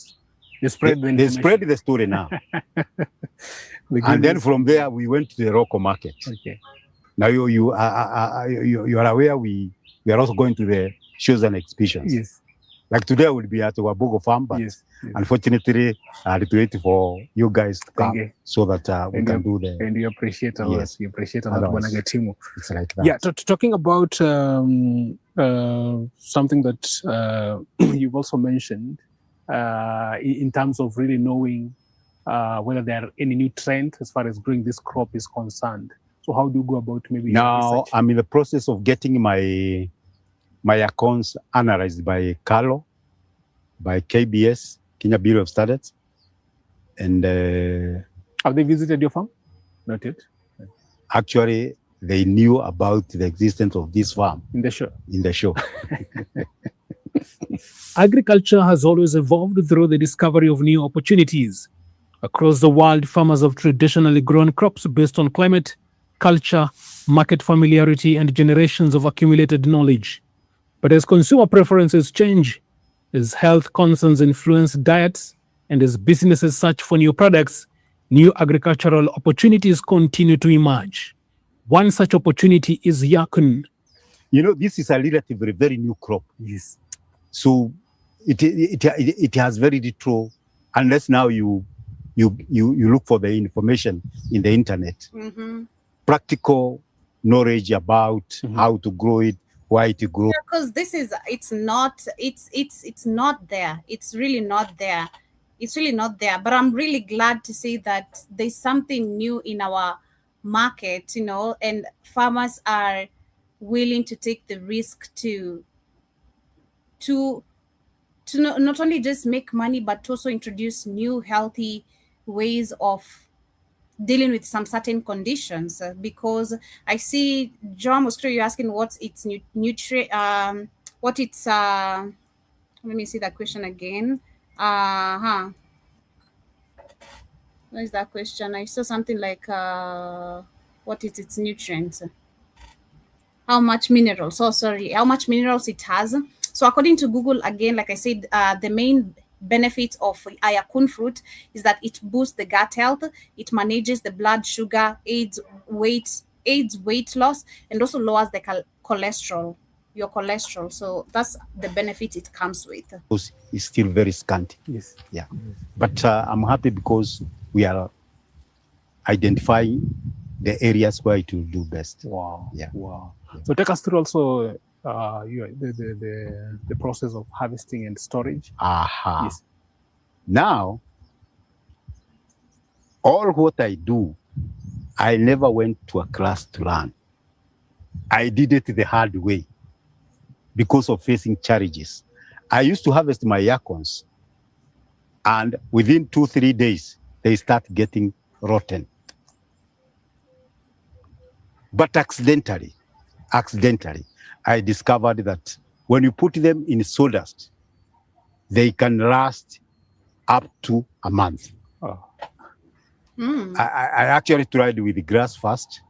spread the story now. And then from there, we went to the local market. Okay. Now you are aware we are also going to the shows and exhibitions. Yes. Like today, I will be at Wabugo farm, but unfortunately, I had to wait for you guys to come so that we can do the. And you appreciate a lot. Yes. You appreciate a lot, Wanagatimu. It's like that. Yeah, talking about something that you've also mentioned in terms of really knowing whether there are any new trends as far as growing this crop is concerned. So how do you go about maybe now? I'm in the process of getting my accounts analyzed by Carlo, by KBS, Kenya Bureau of Standards, and have they visited your farm? Not yet. Actually, they knew about the existence of this farm in the show. Agriculture has always evolved through the discovery of new opportunities. Across the world, farmers have traditionally grown crops based on climate, culture, market familiarity, and generations of accumulated knowledge. But as consumer preferences change, as health concerns influence diets, and as businesses search for new products, new agricultural opportunities continue to emerge. One such opportunity is Yacon. This is a relatively very new crop. Yes. So it has very little, unless now you look for the information in the internet. Practical knowledge about how to grow it, why to grow. Because it's not there. It's really not there. But I'm really glad to see that there's something new in our market, and farmers are willing to take the risk to not only just make money, but also introduce new healthy ways of dealing with some certain conditions? Because I see John Mostro, you're asking what's its what it's let me see that question again. What is that question? I saw something like what is its nutrients? How much minerals? Oh, sorry, how much minerals it has. So according to Google, again, like I said, the main benefit of Yacon fruit is that it boosts the gut health, it manages the blood sugar, aids weight loss, and also lowers the cholesterol, your cholesterol. So that's the benefit it comes with. It's still very scanty. Yes. Yeah. But I'm happy because we are identifying the areas where it will do best. Wow. Yeah. Wow. So take us through also the process of harvesting and storage. Aha. Yes. Now, all what I do, I never went to a class to learn. I did it the hard way because of facing challenges. I used to harvest my Yacons, and within 2-3 days, they start getting rotten. But accidentally, I discovered that when you put them in sawdust, they can last up to a month. Oh. I actually tried with the grass first.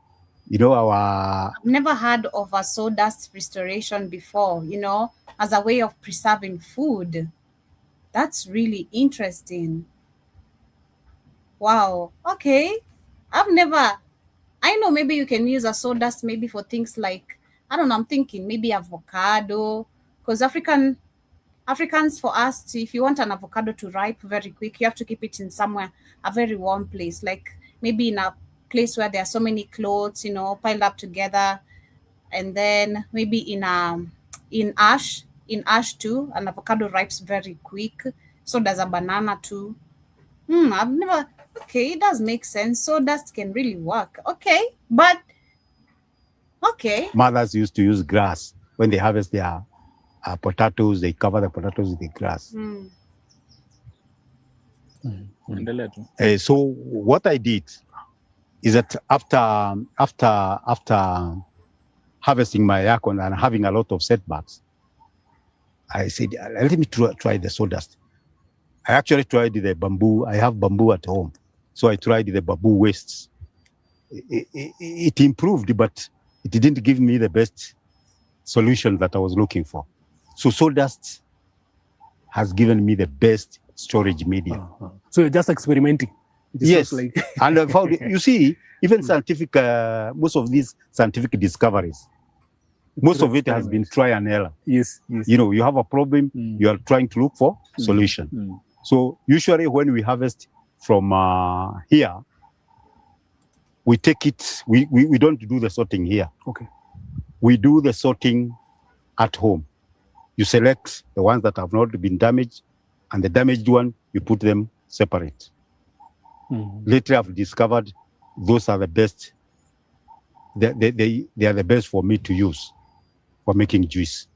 You know, I've never heard of a sawdust restoration before, as a way of preserving food. That's really interesting. Wow. Okay. I know maybe you can use a sawdust maybe for things like, I don't know, I'm thinking maybe avocado, because Africans, for us, if you want an avocado to ripe very quick, you have to keep it in somewhere, a very warm place, like maybe in a place where there are so many clothes, piled up together, and then maybe in ash too, an avocado ripes very quick. So does a banana too. Okay, it does make sense. So dust can really work. Okay, but okay. Mothers used to use grass when they harvest their potatoes. They cover the potatoes with the grass. So what I did is that after harvesting my Yacon and having a lot of setbacks, I said, let me try the sawdust. I actually tried the bamboo. I have bamboo at home. So I tried the bamboo wastes. It improved, but it didn't give me the best solution that I was looking for. So sawdust has given me the best storage medium. So you're just experimenting. Yes, and I found, you see, even scientific, most of these scientific discoveries, most of it has been try and error. Yes. You have a problem, you are trying to look for solution. So usually when we harvest from here, we take it, we don't do the sorting here. Okay. We do the sorting at home. You select the ones that have not been damaged, and the damaged one, you put them separate. Later I've discovered those are the best. They are the best for me to use for making juice.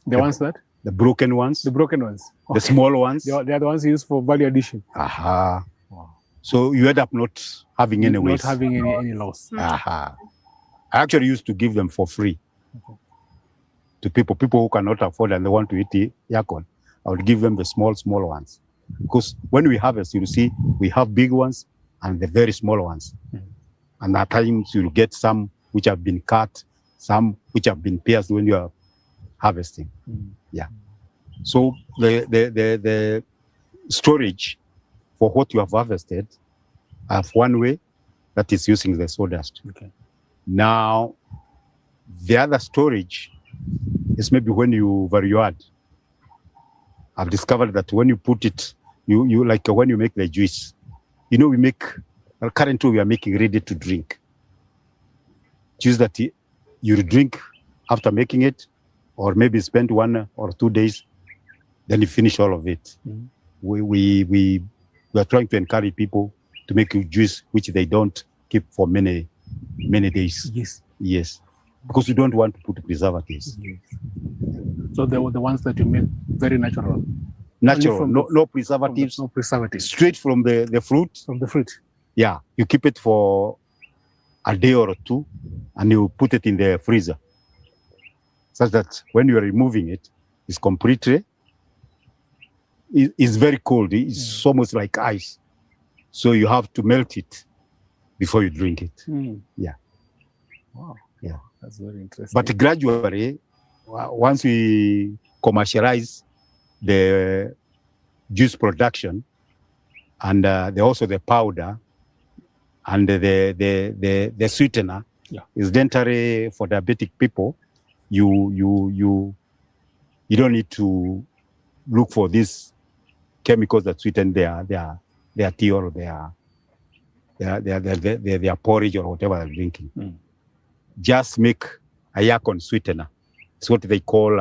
The ones that? The broken ones. The broken ones. Okay. The small ones. They are the ones used for value addition. Aha. Wow. So you end up not having any waste. Not having any loss. Aha. I actually used to give them for free to people who cannot afford and they want to eat Yacon. I would give them the small ones. Because when we harvest, you see, we have big ones and the very small ones. And at times you'll get some which have been cut, some which have been pierced when you are harvesting. Yeah. So the storage for what you have harvested, I have one way, that is using the sawdust. Okay. Now, the other storage is maybe when you add. I've discovered that when you put it, you like when you make the juice, currently we are making ready to drink. Juice that you drink after making it, or maybe spend 1 or 2 days, then you finish all of it. We are trying to encourage people to make juice which they don't keep for many days. Yes. Yes. because you don't want to put preservatives. So they were the ones that you made very natural. Natural, from no preservatives. No preservatives. Straight from the fruit. From the fruit. Yeah, you keep it for a day or two, and you put it in the freezer, such that when you are removing it, it's completely. It's very cold. It's almost like ice, so you have to melt it before you drink it. Yeah. Wow. Yeah, that's very interesting. But gradually, once we commercialize the juice production and also the powder and the sweetener is necessary for diabetic people. You don't need to look for these chemicals that sweeten their tea or their porridge or whatever they're drinking. Just make a Yacon sweetener. It's what they call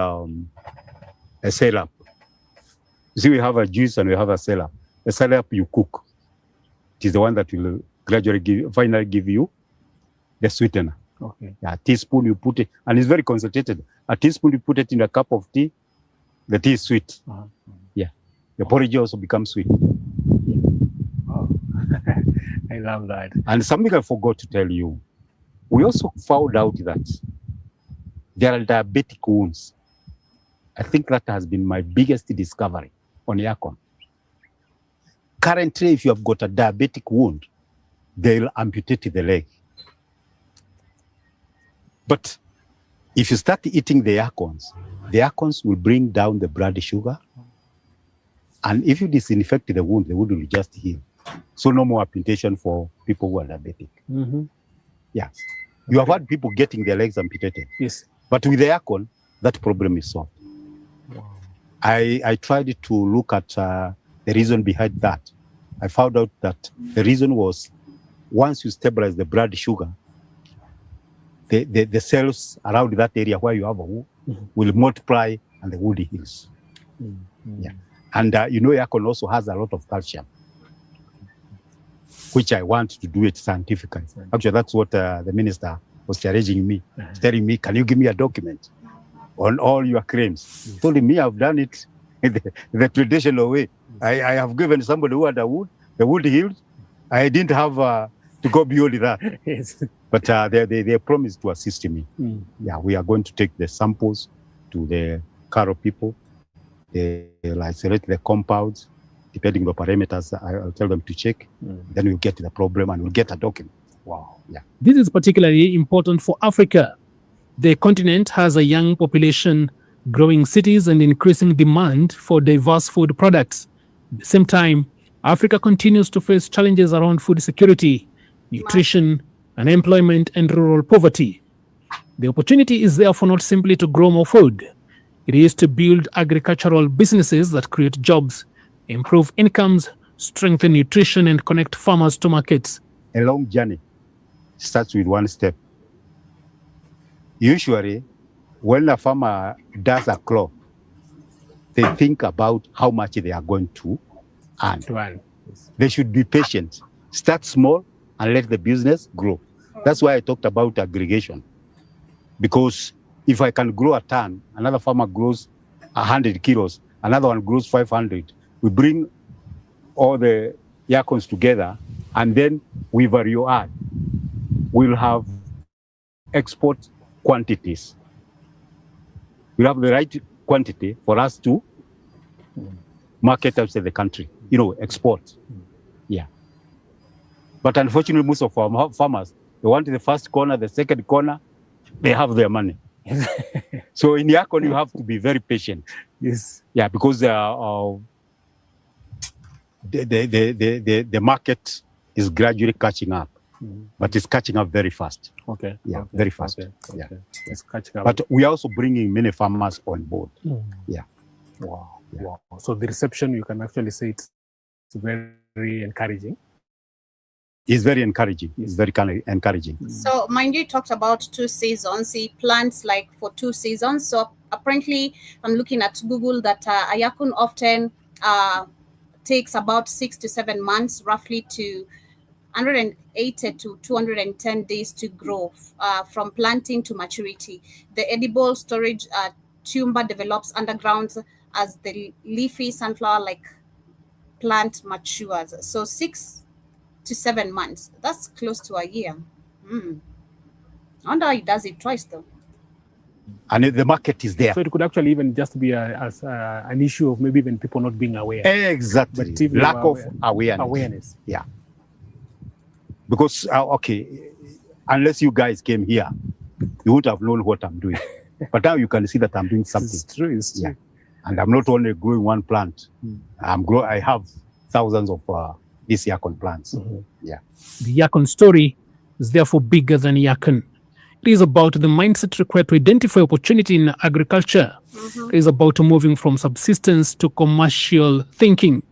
a syrup. You see, we have a juice and we have a syrup. The syrup you cook. It is the one that will gradually finally give you the sweetener. Okay. A teaspoon you put it, and it's very concentrated. A teaspoon you put it in a cup of tea, the tea is sweet. Yeah. The porridge also becomes sweet. Oh. I love that. And something I forgot to tell you. We also found out that there are diabetic wounds. I think that has been my biggest discovery on Yacon. Currently, if you have got a diabetic wound, they'll amputate the leg. But if you start eating the Yacons will bring down the blood sugar. And if you disinfect the wound will just heal. So no more amputation for people who are diabetic. Yeah. You have had people getting their legs amputated. Yes. But with the Yacon, that problem is solved. Wow. I tried to look at the reason behind that. I found out that the reason was once you stabilize the blood sugar, the cells around that area where you have a wound will multiply and the wound heals. Yeah. And Yacon also has a lot of calcium, which I want to do it scientifically. Actually, that's what the minister was challenging me, telling me, can you give me a document on all your claims? Told me I've done it the traditional way. I have given somebody who had a wound, the wound healed. I didn't have to go beyond that. Yes. But they promised to assist me. Yeah, we are going to take the samples to the Karo people. They isolate the compounds, depending on the parameters. I'll tell them to check. Then we'll get to the problem and we'll get a document. Wow. Yeah. This is particularly important for Africa. The continent has a young population, growing cities, and increasing demand for diverse food products. At the same time, Africa continues to face challenges around food security, nutrition, unemployment, and rural poverty. The opportunity is therefore not simply to grow more food. It is to build agricultural businesses that create jobs, improve incomes, strengthen nutrition, and connect farmers to markets. A long journey starts with one step. Usually, when a farmer does a crop, they think about how much they are going to earn. They should be patient. Start small and let the business grow. That's why I talked about aggregation. Because if I can grow a ton, another farmer grows 100 kilos, another one grows 500. We bring all the Yacons together and then we value add. We'll have export quantities. We'll have the right quantity for us to market outside the country, export. Yeah. But unfortunately, most of our farmers, they want the first corner, the second corner, they have their money. So in Yacon, you have to be very patient. Yes. Yeah, because the market is gradually catching up, but it's catching up very fast. Okay. Yeah, very fast. Okay. Yeah. It's catching up. But we are also bringing many farmers on board. Yeah. Wow. Yeah. Wow. So the reception, you can actually say it's very encouraging. It's very encouraging. It's very encouraging. So, mind you, talked about 2 seasons. He plants like for 2 seasons. So, apparently, I'm looking at Google that a Yacon often takes about 6 to 7 months roughly to 180 to 210 days to grow from planting to maturity. The edible storage tuber develops underground as the leafy sunflower-like plant matures. So 6 to 7 months. That's close to a year. I wonder how he does it twice though. And the market is there. So it could actually even just be an issue of maybe even people not being aware. Exactly. But if they Lack were of awareness. Awareness. Yeah. Because, okay, unless you guys came here, you would have known what I'm doing. But now you can see that I'm doing something. It's true. It's true. Yeah. And I'm not only growing one plant. I have thousands of these Yacon plants. Yeah. The Yacon story is therefore bigger than Yacon. It is about the mindset required to identify opportunity in agriculture. It is about moving from subsistence to commercial thinking.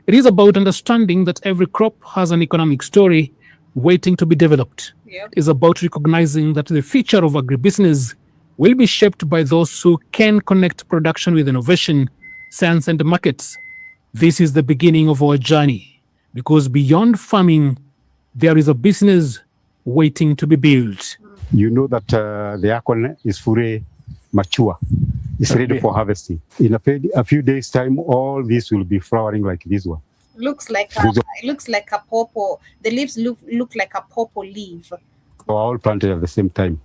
It is about understanding that every crop has an economic story waiting to be developed. Yep. It is about recognizing that the future of agribusiness will be shaped by those who can connect production with innovation, science, and markets. This is the beginning of our journey, because beyond farming, there is a business waiting to be built. You know that the Yacon is fully mature. It's ready for harvesting. In a few days' time, all this will be flowering like this one. Looks like it looks like a purple. The leaves look like a purple leaf. All planted at the same time.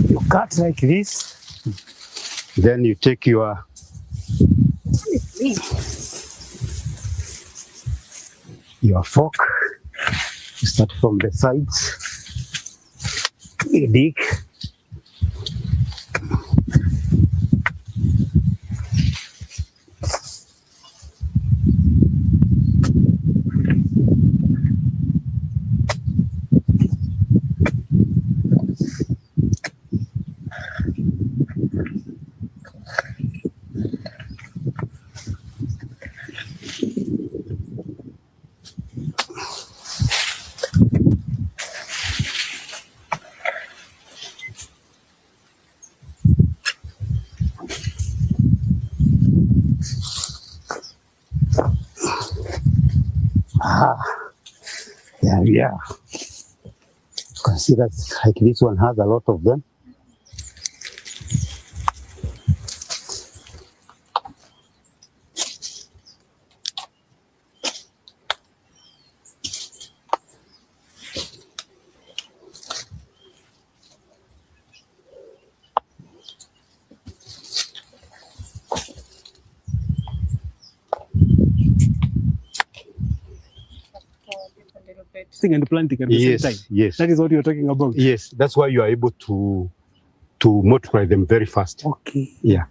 You cut like this. Then you take your fork. You start from the sides. You dig. Yeah. You can see that like this one has a lot of them. And planting at the same time. Yes. That is what you're talking about. Yes, that's why you are able to multiply them very fast. Okay. Yeah.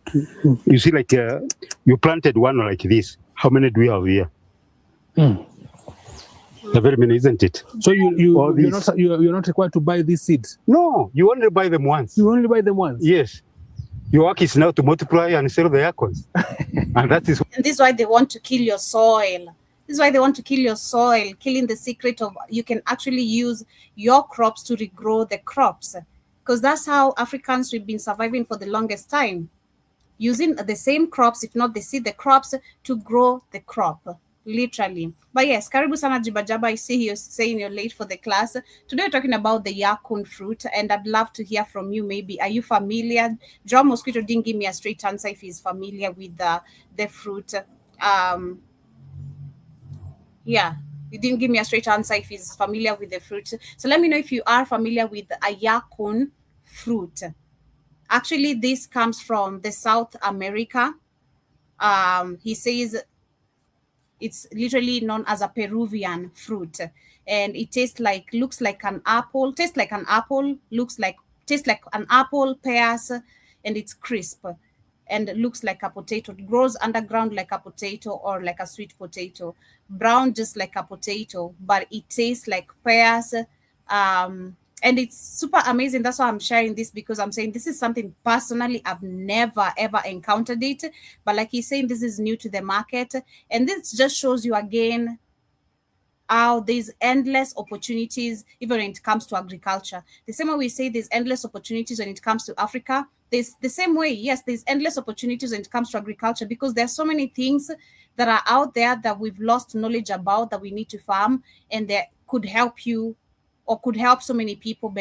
You see, like you planted one like this. How many do we have here? Very many, isn't it? So you're not required to buy these seeds. No, you only buy them once. You only buy them once. Yes. Your work is now to multiply and sell the Yacons. And that is. And this is why they want to kill your soil. This is why they want to kill your soil, killing the secret of you can actually use your crops to regrow the crops. Because that's how Africans we've been surviving for the longest time. Using the same crops, if not the seed, the crops to grow the crop, literally. But yes, karibu sana Jibajaba. I see you're saying you're late for the class. Today we're talking about the Yacon fruit, and I'd love to hear from you. Maybe are you familiar? John Mosquito didn't give me a straight answer if he's familiar with the fruit. Yeah, he didn't give me a straight answer if he's familiar with the fruit. So let me know if you are familiar with a Yacon fruit. Actually, this comes from the South America. He says it's literally known as a Peruvian fruit, and it looks like an apple, tastes like an apple, tastes like an apple, pears, and it's crisp and looks like a potato. It grows underground like a potato or like a sweet potato, brown just like a potato, but it tastes like pears. And it's super amazing. That's why I'm sharing this, because I'm saying this is something personally I've never ever encountered it, but like he's saying, this is new to the market, and this just shows you again how there's endless opportunities even when it comes to agriculture. The same way we say there's endless opportunities when it comes to Africa, there's the same way, yes, there's endless opportunities when it comes to agriculture, because there's so many things that are out there that we've lost knowledge about that we need to farm, and that could help you or could help so many people,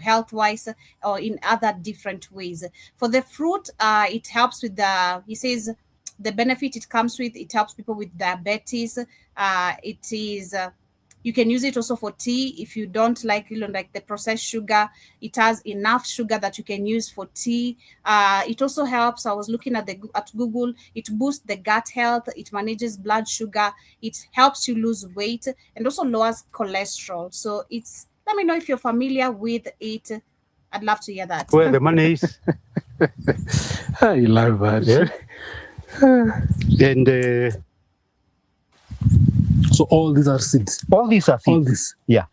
health wise or in other different ways. For the fruit, it helps with he says the benefit it comes with, it helps people with diabetes. It is you can use it also for tea if you don't like like the processed sugar. It has enough sugar that you can use for tea. It also helps. I was looking at Google. It boosts the gut health. It manages blood sugar. It helps you lose weight and also lowers cholesterol. So let me know if you're familiar with it. I'd love to hear that. Where the money is. I love that. Yeah. And so all these are seeds. all these are seeds. All this. Yeah.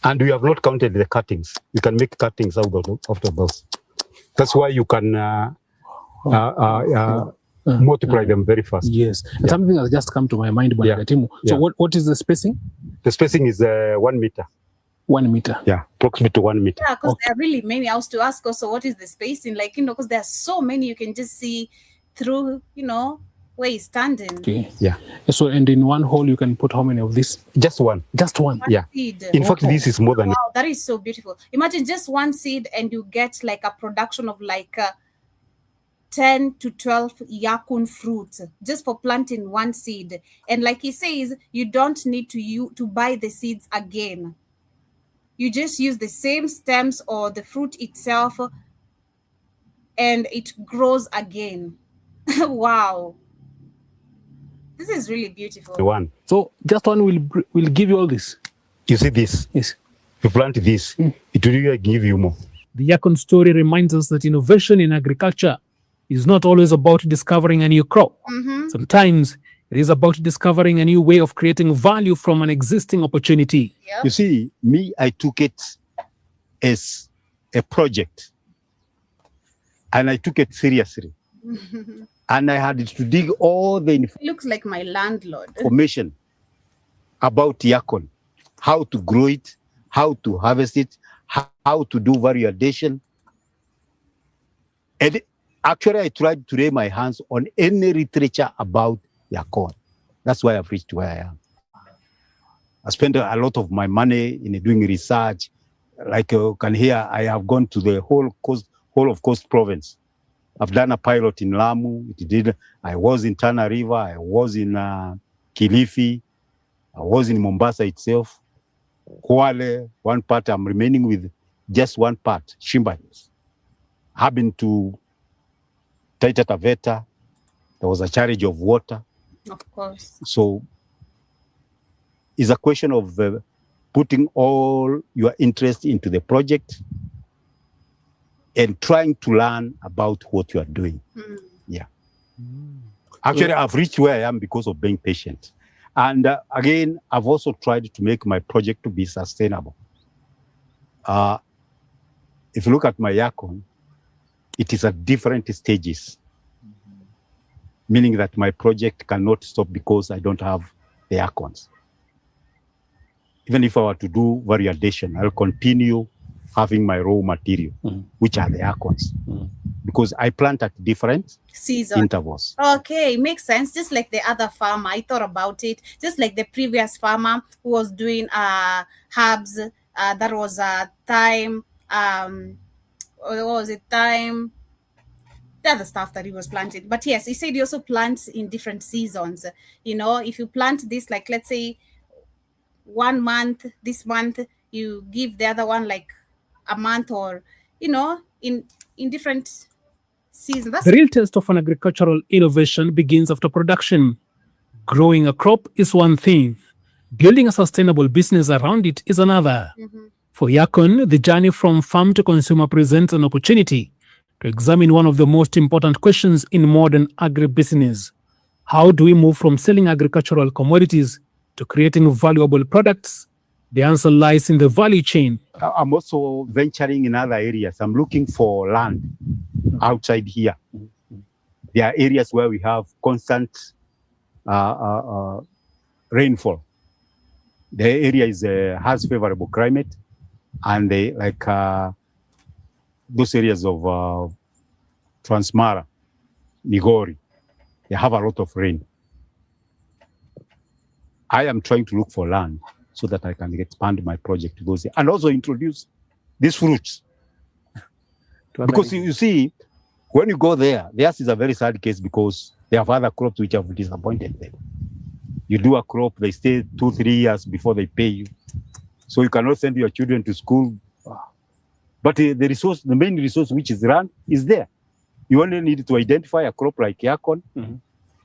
And we have not counted the cuttings. You can make cuttings out of those. That's why you can multiply them very fast. Yes. And something has just come to my mind, but So what is the spacing? The spacing is 1 meter. 1 meter. Yeah, approximately 1 meter. Yeah, because there are really many. I was to ask also, what is the spacing? Like, because there are so many you can just see through, where he's standing. Okay. Yeah. So, and in one hole, you can put how many of this? Just one. Just one. Yeah. Seed. In fact, this is more than. Wow, that is so beautiful. Imagine just one seed and you get like a production of like 10 to 12 Yacon fruits just for planting one seed. And like he says, you don't need to buy the seeds again. You just use the same stems or the fruit itself and it grows again. Wow. This is really beautiful. The one. So just one will give you all this. You see this? Yes. You plant this, it will give you more. The Yacon story reminds us that innovation in agriculture is not always about discovering a new crop. Mm-hmm. Sometimes it is about discovering a new way of creating value from an existing opportunity. Yep. You see, I took it as a project. And I took it seriously. And I had to dig all the Looks like my landlord. information about Yacon, how to grow it, how to harvest it, how to do value addition. And actually, I tried to lay my hands on any literature about Yacon. That's why I've reached where I am. I spent a lot of my money in doing research. Like you can hear, I have gone to the whole of Coast Province. I've done a pilot in Lamu. I was in Tana River. I was in Kilifi. I was in Mombasa itself. Kwale, one part. I'm remaining with just one part, Shimba Hills. I've been to Taita Taveta. There was a shortage of water. Of course. So it's a question of putting all your interest into the project and trying to learn about what you are doing. Yeah. Actually, I've reached where I am because of being patient. And again, I've also tried to make my project to be sustainable. If you look at my Yacon, it is at different stages, meaning that my project cannot stop because I don't have the Yacons. Even if I were to do value addition, I'll continue having my raw material, which are the Yacons, because I plant at different Season. intervals. Okay, makes sense. Just like the other farmer, I thought about it. Just like the previous farmer who was doing herbs, that was thyme. What was it? Thyme. The other stuff that he was planting. But yes, he said he also plants in different seasons. If you plant this, like let's say 1 month, this month, you give the other one like a month, or in different seasons. The real test of an agricultural innovation begins after production. Growing a crop is one thing. Building a sustainable business around it is another. For Yacon, the journey from farm to consumer presents an opportunity to examine one of the most important questions in modern agribusiness. How do we move from selling agricultural commodities to creating valuable products? The answer lies in the value chain. I'm also venturing in other areas. I'm looking for land outside here. There are areas where we have constant rainfall. The area has favorable climate, and those areas of Transmara, Migori, they have a lot of rain. I am trying to look for land so that I can expand my project to those and also introduce these fruits. Because you see, when you go there, theirs is a very sad case because they have other crops which have disappointed them. You do a crop, they stay 2-3 years before they pay you. So you cannot send your children to school. But the main resource which is run is there. You only need to identify a crop like Yacon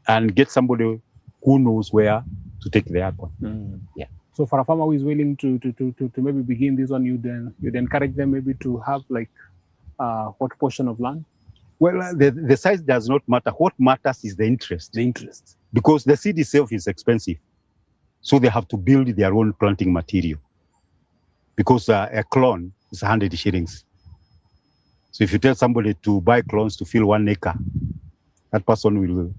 and get somebody who knows where to take the Yacon. Yeah. So for a farmer who is willing to maybe begin this one, you'd encourage them maybe to have like what portion of land? Well, the size does not matter. What matters is the interest. The interest. Because the seed itself is expensive. So they have to build their own planting material. Because a clone is 100 shillings. So if you tell somebody to buy clones to fill 1 acre, that person will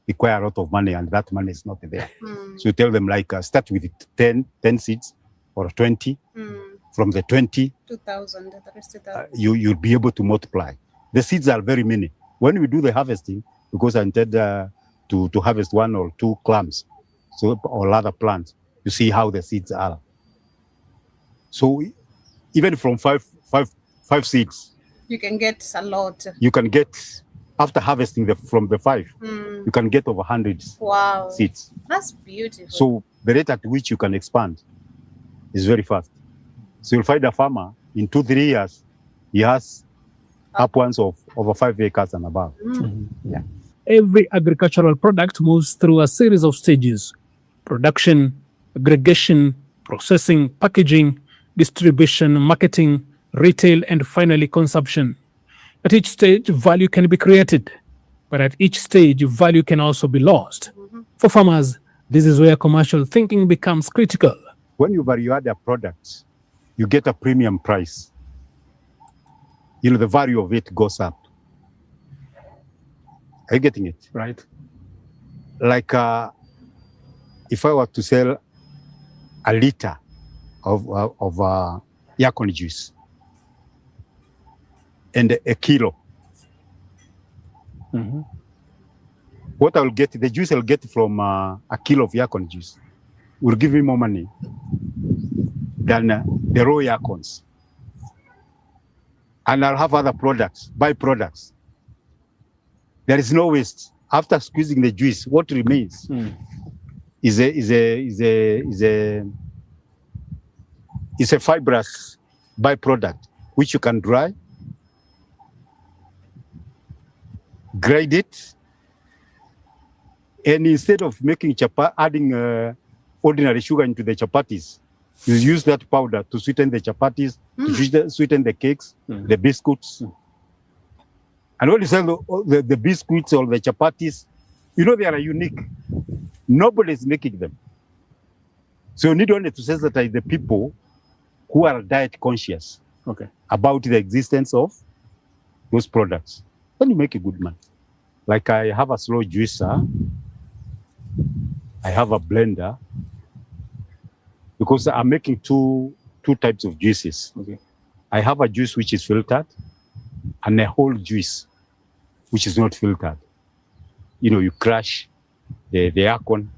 require a lot of money and that money is not there. So you tell them like start with 10 seeds or 20. From the 20, 2,000, the rest 2,000. You'll be able to multiply. The seeds are very many. When we do the harvesting, because I intend to harvest 1 or 2 clams, or other plants, you see how the seeds are. So even from five seeds, you can get a lot. You can get, after harvesting from the 5, you can get over 100 seeds. That's beautiful. So the rate at which you can expand is very fast. So you'll find a farmer in 2-3 years, he has upwards of over 5 acres and above. Yeah. Every agricultural product moves through a series of stages: production, aggregation, processing, packaging, distribution, marketing, retail, and finally consumption. At each stage, value can be created, but at each stage, value can also be lost. For farmers, this is where commercial thinking becomes critical. When you value add a product, you get a premium price. You know, the value of it goes up. Are you getting it? Right. Like if I were to sell a liter of Yacon juice and a kilo, what I'll get, the juice I'll get from a kilo of Yacon juice will give me more money than the raw Yacons. And I'll have other products, byproducts. There is no waste. After squeezing the juice, what remains is a fibrous byproduct, which you can dry, grind it, and instead of making adding ordinary sugar into the chapatis, you use that powder to sweeten the chapatis, to sweeten the cakes, the biscuits. And when you sell the biscuits or the chapatis, you know they are unique. Nobody is making them. So you need only to sensitize the people who are diet conscious about the existence of those products. Then you make a good man. Like I have a slow juicer, I have a blender, because I'm making two types of juices. I have a juice which is filtered and a whole juice which is not filtered. You know, you crush the Yacon.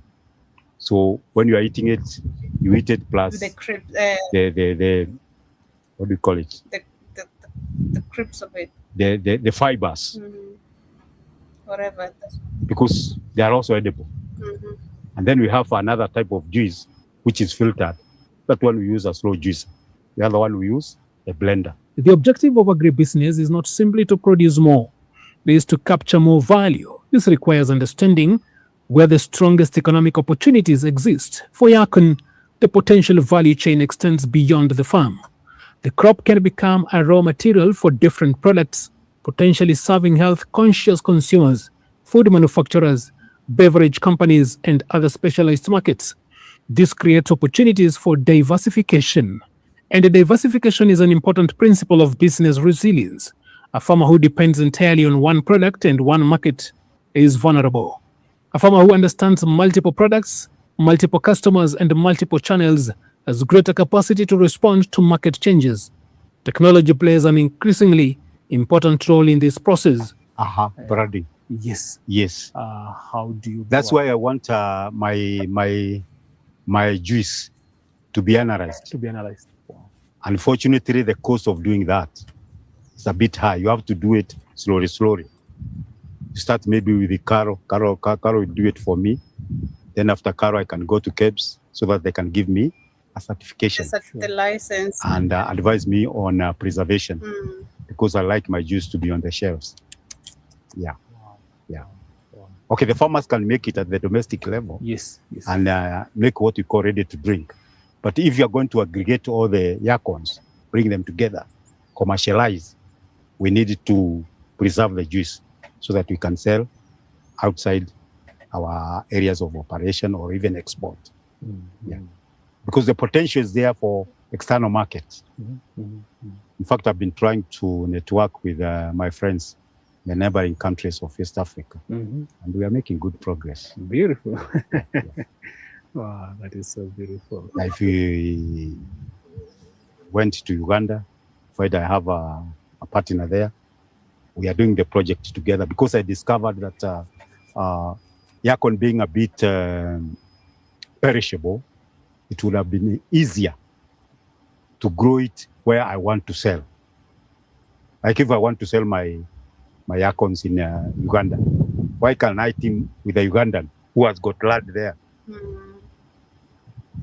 So when you are eating it, you eat it plus the what do you call it? The crisps of it. The fibers. Whatever. Because they are also edible. And then we have another type of juice which is filtered. That one we use a slow juice. The other one we use a blender. The objective of agribusiness is not simply to produce more. It is to capture more value. This requires understanding where the strongest economic opportunities exist. For Yacon, the potential value chain extends beyond the farm. The crop can become a raw material for different products, potentially serving health-conscious consumers, food manufacturers, beverage companies, and other specialized markets. This creates opportunities for diversification. And diversification is an important principle of business resilience. A farmer who depends entirely on one product and one market is vulnerable. A farmer who understands multiple products, multiple customers, and multiple channels has greater capacity to respond to market changes. Technology plays an increasingly important role in this process. Branding. Yes. Yes. How do you? That's why I want my juice to be analyzed. To be analyzed. Wow. Unfortunately, the cost of doing that is a bit high. You have to do it slowly. Start maybe with the Caro will do it for me. Then after Caro, I can go to KEBS so that they can give me a certification. The license. And advise me on preservation because I like my juice to be on the shelves. Yeah. Wow. Yeah. Wow. Okay, the farmers can make it at the domestic level. Yes. And make what we call ready to drink. But if you are going to aggregate all the Yacons, bring them together, commercialize, we need to preserve the juice so that we can sell outside our areas of operation or even export. Yeah. Because the potential is there for external markets. In fact, I've been trying to network with my friends in the neighboring countries of East Africa, and we are making good progress. Beautiful. Wow, that is so beautiful. If we went to Uganda, I have a partner there. We are doing the project together because I discovered that Yacon being a bit perishable, it would have been easier to grow it where I want to sell. Like if I want to sell my Yacons in Uganda, why can't I team with a Ugandan who has got land there?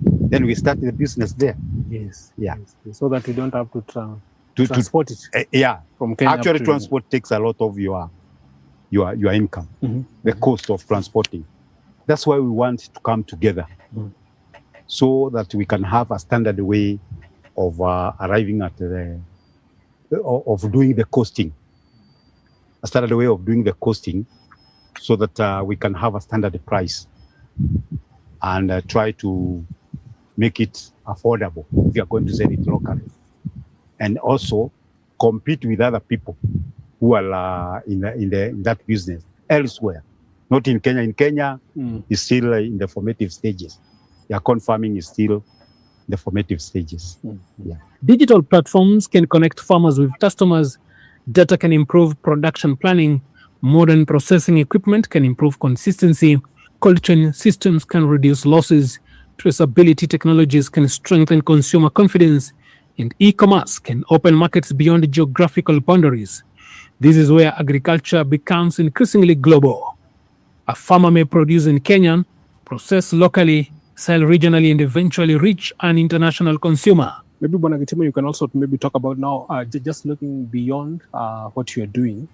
Then we start the business there. Yes. Yeah. Yes. So that we don't have to transport it. Yeah. From Kenya. Actually, transport takes a lot of your income, the cost of transporting. That's why we want to come together so that we can have a standard way of arriving at of doing the costing. A standard way of doing the costing so that we can have a standard price and try to make it affordable if you are going to sell it locally. And also compete with other people who are in that business elsewhere, not in Kenya. In Kenya, is still in the formative stages. Yacon farming is still in the formative stages. Yeah. Digital platforms can connect farmers with customers. Data can improve production planning. Modern processing equipment can improve consistency. Cold chain systems can reduce losses. Traceability technologies can strengthen consumer confidence. And e-commerce can open markets beyond geographical boundaries. This is where agriculture becomes increasingly global. A farmer may produce in Kenyan, process locally, sell regionally, and eventually reach an international consumer. Maybe, Bwana Gitima, you can also maybe talk about now, just looking beyond what you're doing,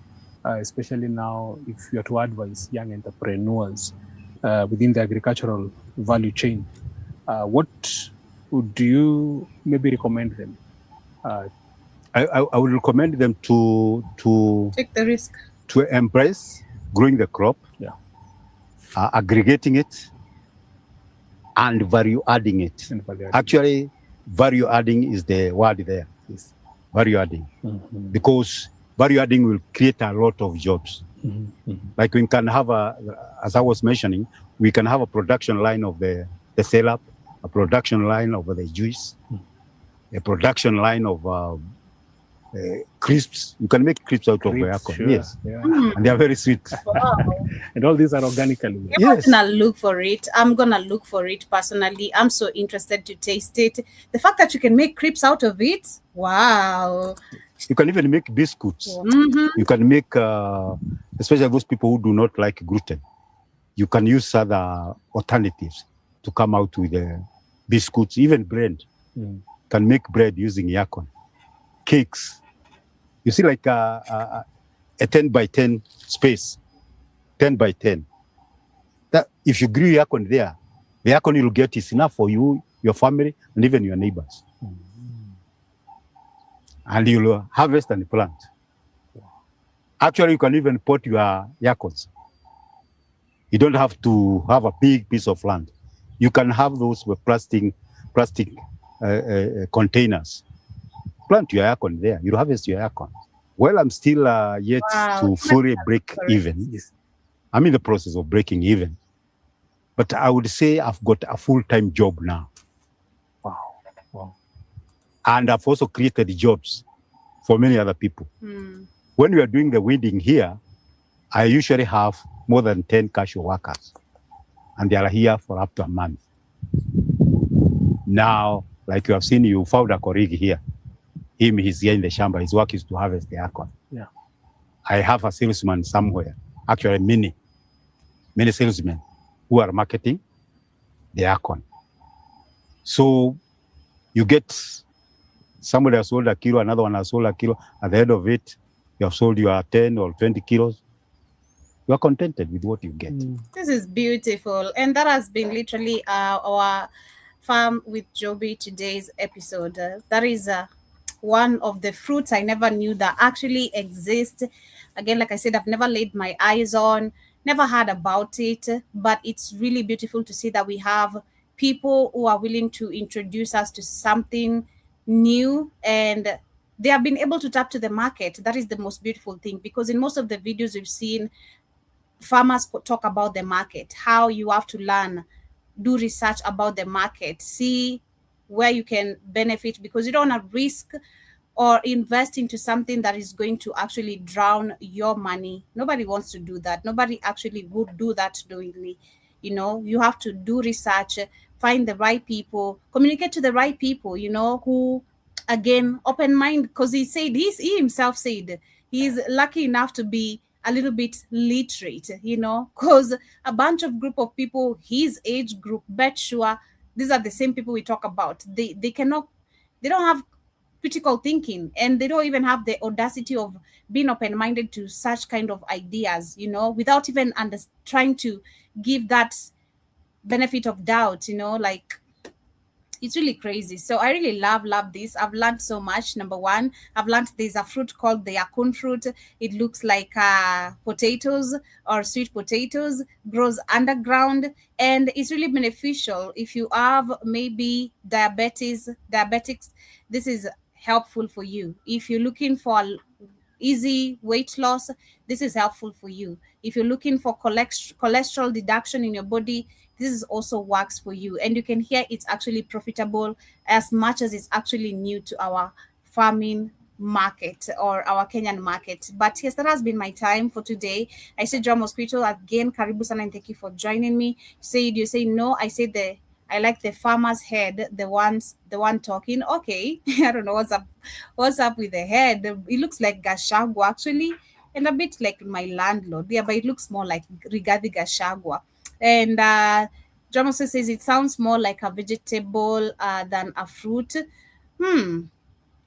especially now if you're to advise young entrepreneurs within the agricultural value chain. What would you maybe recommend them? I would recommend them to take the risk, to embrace growing the crop, aggregating it, and value adding it. Actually, value adding is the word there. Yes. Value adding, because value adding will create a lot of jobs. Like we can have as I was mentioning, we can have a production line of the sell-up, a production line of the juice, a production line of crisps. You can make crisps out of Yacon. Sure. Yes. Yeah. And they are very sweet. wow. And all these are organically. Yes. I'm gonna look for it. I'm gonna look for it personally. I'm so interested to taste it. The fact that you can make crepes out of it, wow. You can even make biscuits. You can make, especially those people who do not like gluten, you can use other alternatives to come out with biscuits, even bread. Can make bread using Yacon. Cakes. You see, like a 10 by 10 space, 10 by 10. That if you grew Yacon there, the Yacon you'll get is enough for you, your family, and even your neighbors. And you'll harvest and plant. Actually, you can even pot your Yacons. You don't have to have a big piece of land. You can have those with plastic containers. Plant your Yacon there. You'll harvest your Yacon. Well, I'm still yet to fully break even. Yes. I'm in the process of breaking even. But I would say I've got a full-time job now. Wow. And I've also created jobs for many other people. When we are doing the weeding here, I usually have more than 10 cashew workers, and they are here for up to a month. Now, like you have seen, you found a colleague here. He's here in the shamba. His work is to harvest the Yacon. Yeah. I have a salesman somewhere, actually many salesmen who are marketing the Yacon. So you get somebody has sold a kilo, another one has sold a kilo. At the end of it, you have sold your 10 or 20 kilos. You are contented with what you get. This is beautiful. And that has been literally our Farm with Joby today's episode. That is one of the fruits I never knew that actually exist. Again, like I said, I've never laid my eyes on, never heard about it, but it's really beautiful to see that we have people who are willing to introduce us to something new, and they have been able to tap to the market. That is the most beautiful thing, because in most of the videos we've seen, farmers talk about the market, how you have to learn, do research about the market, see where you can benefit, because you don't want to risk or invest into something that is going to actually drown your money. Nobody wants to do that. Nobody actually would do that knowingly. You have to do research, find the right people, communicate to the right people, who, again, open mind, because he himself said he's lucky enough to be a little bit literate, because a bunch of group of people his age group, bet sure these are the same people we talk about. They don't have critical thinking, and they don't even have the audacity of being open-minded to such kind of ideas, without even trying to give that benefit of doubt, like, it's really crazy. So I really love this. I've learned so much. Number one, I've learned there's a fruit called the Yacon fruit. It looks like potatoes or sweet potatoes, grows underground, and it's really beneficial if you have maybe diabetics. This is helpful for you. If you're looking for easy weight loss, this is helpful for you. If you're looking for cholesterol deduction in your body, this is also works for you. And you can hear it's actually profitable, as much as it's actually new to our farming market or our Kenyan market. But yes, that has been my time for today. I said Joa Mosquito again, karibu sana, and thank you for joining me. You say no, I say I like the farmer's head, the one talking. Okay. I don't know what's up with the head. It looks like Gashagwa actually, and a bit like my landlord. Yeah, but it looks more like Rigathi Gashagwa. And Joa Mosquito says it sounds more like a vegetable than a fruit.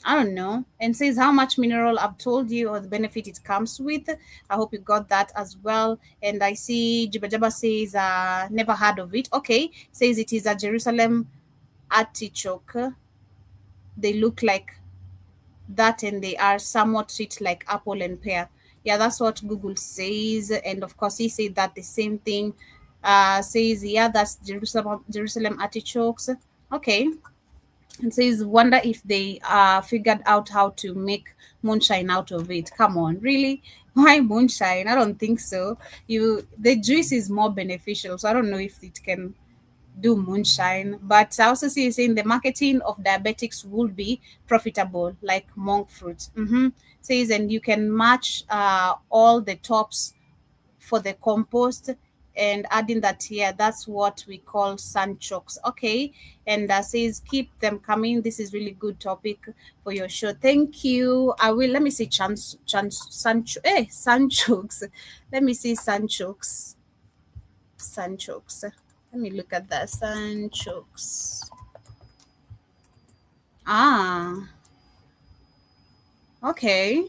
I don't know. And says how much mineral. I've told you, or the benefit it comes with. I hope you got that as well. And I see Jibajaba says never heard of it. Okay. Says it is a Jerusalem artichoke. They look like that, and they are somewhat sweet like apple and pear. Yeah, that's what Google says. And of course he said that the same thing. Says, yeah, that's Jerusalem artichokes. Okay. And says, wonder if they figured out how to make moonshine out of it. Come on, really? Why moonshine? I don't think so. The juice is more beneficial, so I don't know if it can do moonshine. But I also see you saying the marketing of diabetics would be profitable, like monk fruit. Says, and you can match all the tops for the compost, and adding that here, that's what we call sunchokes. Okay. And says keep them coming. This is really good topic for your show. Thank you. Let me see sunchokes. Let me see sunchokes. Let me look at that. Sunchokes. Okay.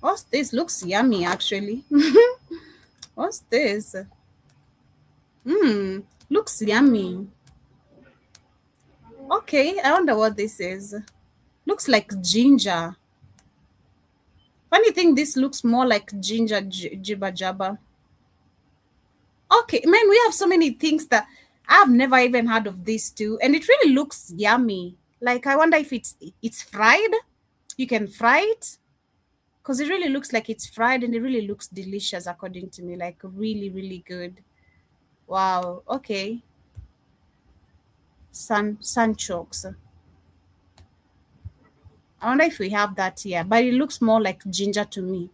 What's this? Looks yummy actually. What's this? Looks yummy. Okay, I wonder what this is. Looks like ginger. Funny thing, this looks more like ginger jibba jabba. Okay, man, we have so many things that I've never even heard of this too, and it really looks yummy. Like, I wonder if it's fried. You can fry it, because it really looks like it's fried, and it really looks delicious according to me. Like, really, really good. Wow. Okay. Sunchokes. I wonder if we have that here, but it looks more like ginger to me.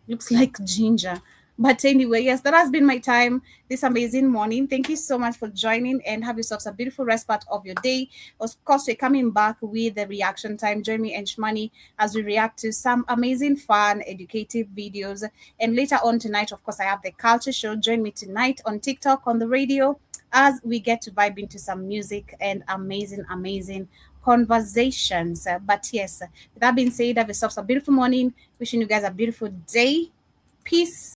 Looks like ginger. But anyway, yes, that has been my time this amazing morning. Thank you so much for joining, and have yourselves a beautiful rest part of your day. Of course, we're coming back with the reaction time. Join me and Shmani as we react to some amazing, fun, educative videos. And later on tonight, of course, I have the culture show. Join me tonight on TikTok, on the radio, as we get to vibe into some music and amazing conversations. But yes, with that being said, have yourselves a beautiful morning. Wishing you guys a beautiful day. Peace.